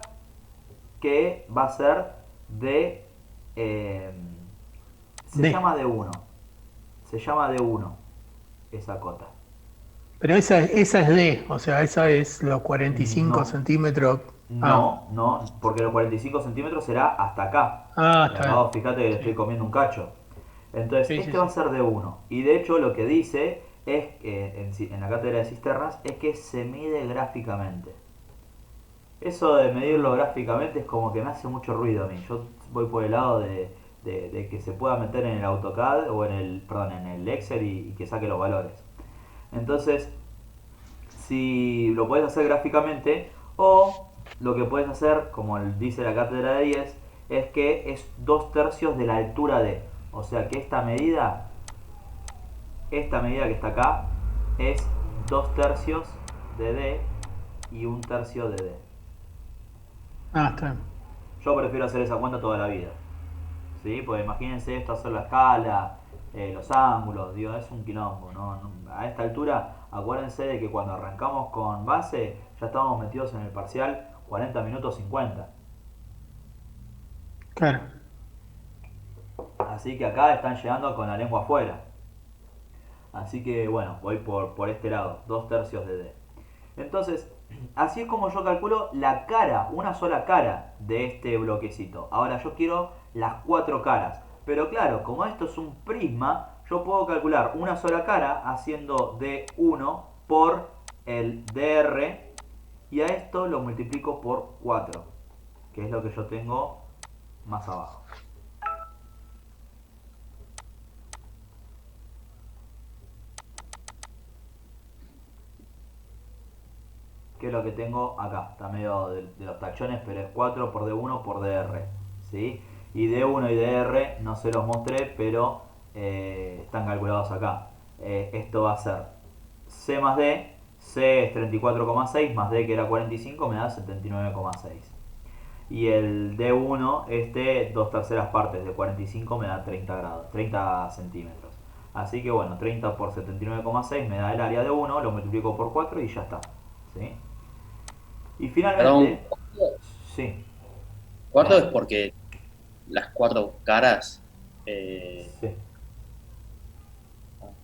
que va a ser de... eh, se D. llama D1. Se llama D1 esa cota. Pero esa es D, o sea, esa es los 45 No, centímetros. Ah, no, porque los 45 centímetros será hasta acá. Y está acá bien. vos fíjate que le estoy Sí, comiendo un cacho. Entonces, sí, sí, este va a sí. ser de uno. Y de hecho, lo que dice es en la cátedra de cisternas es que se mide gráficamente. Eso de medirlo Mm, gráficamente es como que me hace mucho ruido a mí. Yo voy por el lado de que se pueda meter en el AutoCAD o en el Excel y que saque los valores. Entonces, si lo puedes hacer gráficamente o lo que puedes hacer, como dice la cátedra de 10, es que es 2 tercios de la altura de. O sea que esta medida que está acá, es 2 tercios de D y 1 tercio de D. está bien. Yo prefiero hacer esa cuenta toda la vida. ¿Sí? Pues imagínense esto, hacer la escala, los ángulos, digo, es un quilombo. A esta altura, acuérdense de que cuando arrancamos con base, ya estábamos metidos en el parcial 40 minutos 50. Claro. Así que acá están llegando con la lengua afuera. Así que bueno, voy por este lado, 2 tercios de D. Entonces, así es como yo calculo la cara, una sola cara de este bloquecito. Ahora yo quiero las 4 caras. Pero claro, como esto es un prisma, yo puedo calcular una sola cara haciendo D1 por el DR y a esto lo multiplico por 4, que es lo que yo tengo más abajo. Que es lo que tengo acá. Está medio de los tachones, pero es 4 por D1 por DR. ¿Sí? Y D1 y DR no se los mostré, pero están calculados acá. Esto va a ser C más D. C es 34,6 más D que era 45 me da 79,6. Y el D1, 2 terceras partes de 45 me da 30 grados, 30 centímetros. Así que bueno, 30 por 79,6 me da el área de 1, lo multiplico por 4 y ya está. ¿Sí? Y Perdón, finalmente, sí, cuarto es porque las cuatro caras. sí,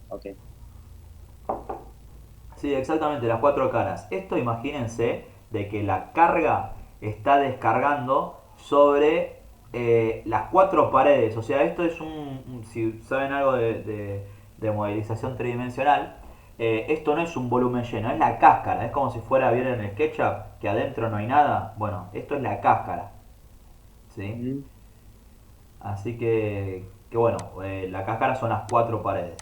Ok. sí, exactamente, las 4 caras. Esto imagínense de que la carga está descargando sobre las 4 paredes. O sea, esto es si saben algo de modelización tridimensional, esto no es un volumen lleno, es la cáscara. Es como si fuera, ¿vieron en SketchUp? Que adentro no hay nada. Bueno, esto es la cáscara. ¿Sí? Ujú. Así que bueno, la cáscara son las 4 paredes.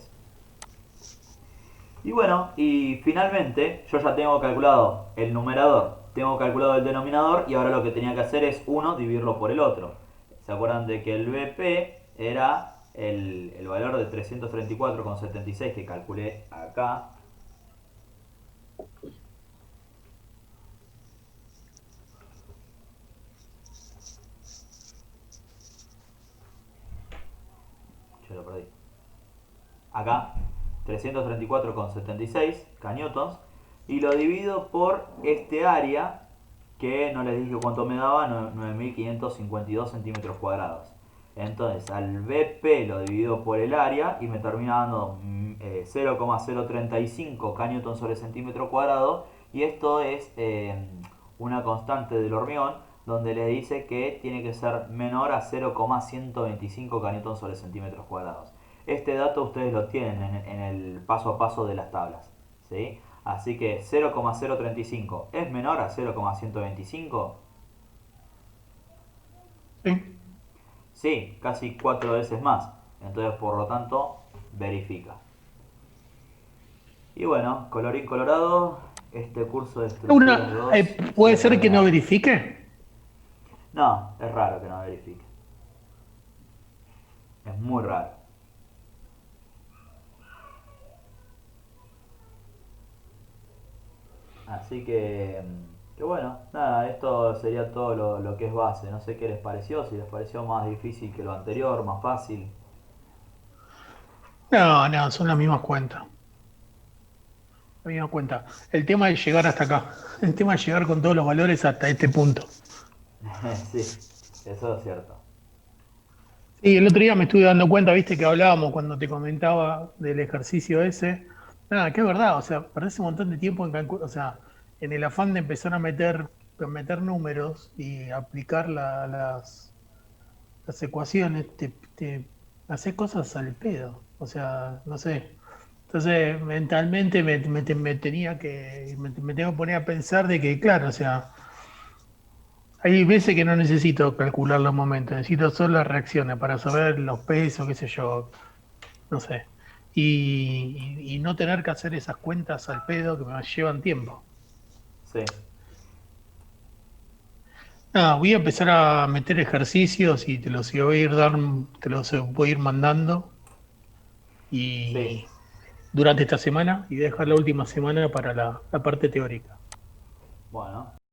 Y bueno, y finalmente yo ya tengo calculado el numerador tengo calculado el denominador y ahora lo que tenía que hacer es uno dividirlo por el otro. ¿Se acuerdan de que el BP era el valor de 334,76 que calculé acá? Yo lo perdí. Acá, 334,76 kN, y lo divido por este área que no les dije cuánto me daba, 9.552 centímetros cuadrados. Entonces al BP lo divido por el área y me termina dando 0,035 kN sobre centímetro cuadrado, y esto es una constante del hormigón donde le dice que tiene que ser menor a 0,125 kN sobre centímetros cuadrados. Este dato ustedes lo tienen en el paso a paso de las tablas, ¿sí? Así que 0,035 es menor a 0,125. Sí. Sí, casi 4 veces más. Entonces, por lo tanto, verifica. Y bueno, colorín colorado, este curso de estructuras 2 ¿Puede se ser que no terminó. verifique? No, es raro que no verifique. Es muy raro. Así que bueno, nada, esto sería todo lo que es base. No sé qué les pareció, si les pareció más difícil que lo anterior, más fácil. No, no, son las mismas cuentas. La misma cuenta. El tema es llegar hasta acá. El tema es llegar con todos los valores hasta este punto. Sí, eso es cierto. Sí, el otro día me estuve dando cuenta, viste que hablábamos cuando te comentaba del ejercicio ese. Nada, que es verdad, o sea, perdés un montón de tiempo en o sea, en el afán de empezar a meter números y aplicar las ecuaciones, te haces cosas al pedo. O sea, no sé. Entonces, mentalmente me tengo que poner a pensar de que, claro, o sea, hay veces que no necesito calcular los momentos, necesito solo las reacciones para saber los pesos, qué sé yo, no sé. Y no tener que hacer esas cuentas al pedo que me llevan tiempo. Sí, Nada, voy a empezar a meter ejercicios y te los voy a ir mandando sí. y durante esta semana y dejar la última semana para la parte teórica. Bueno,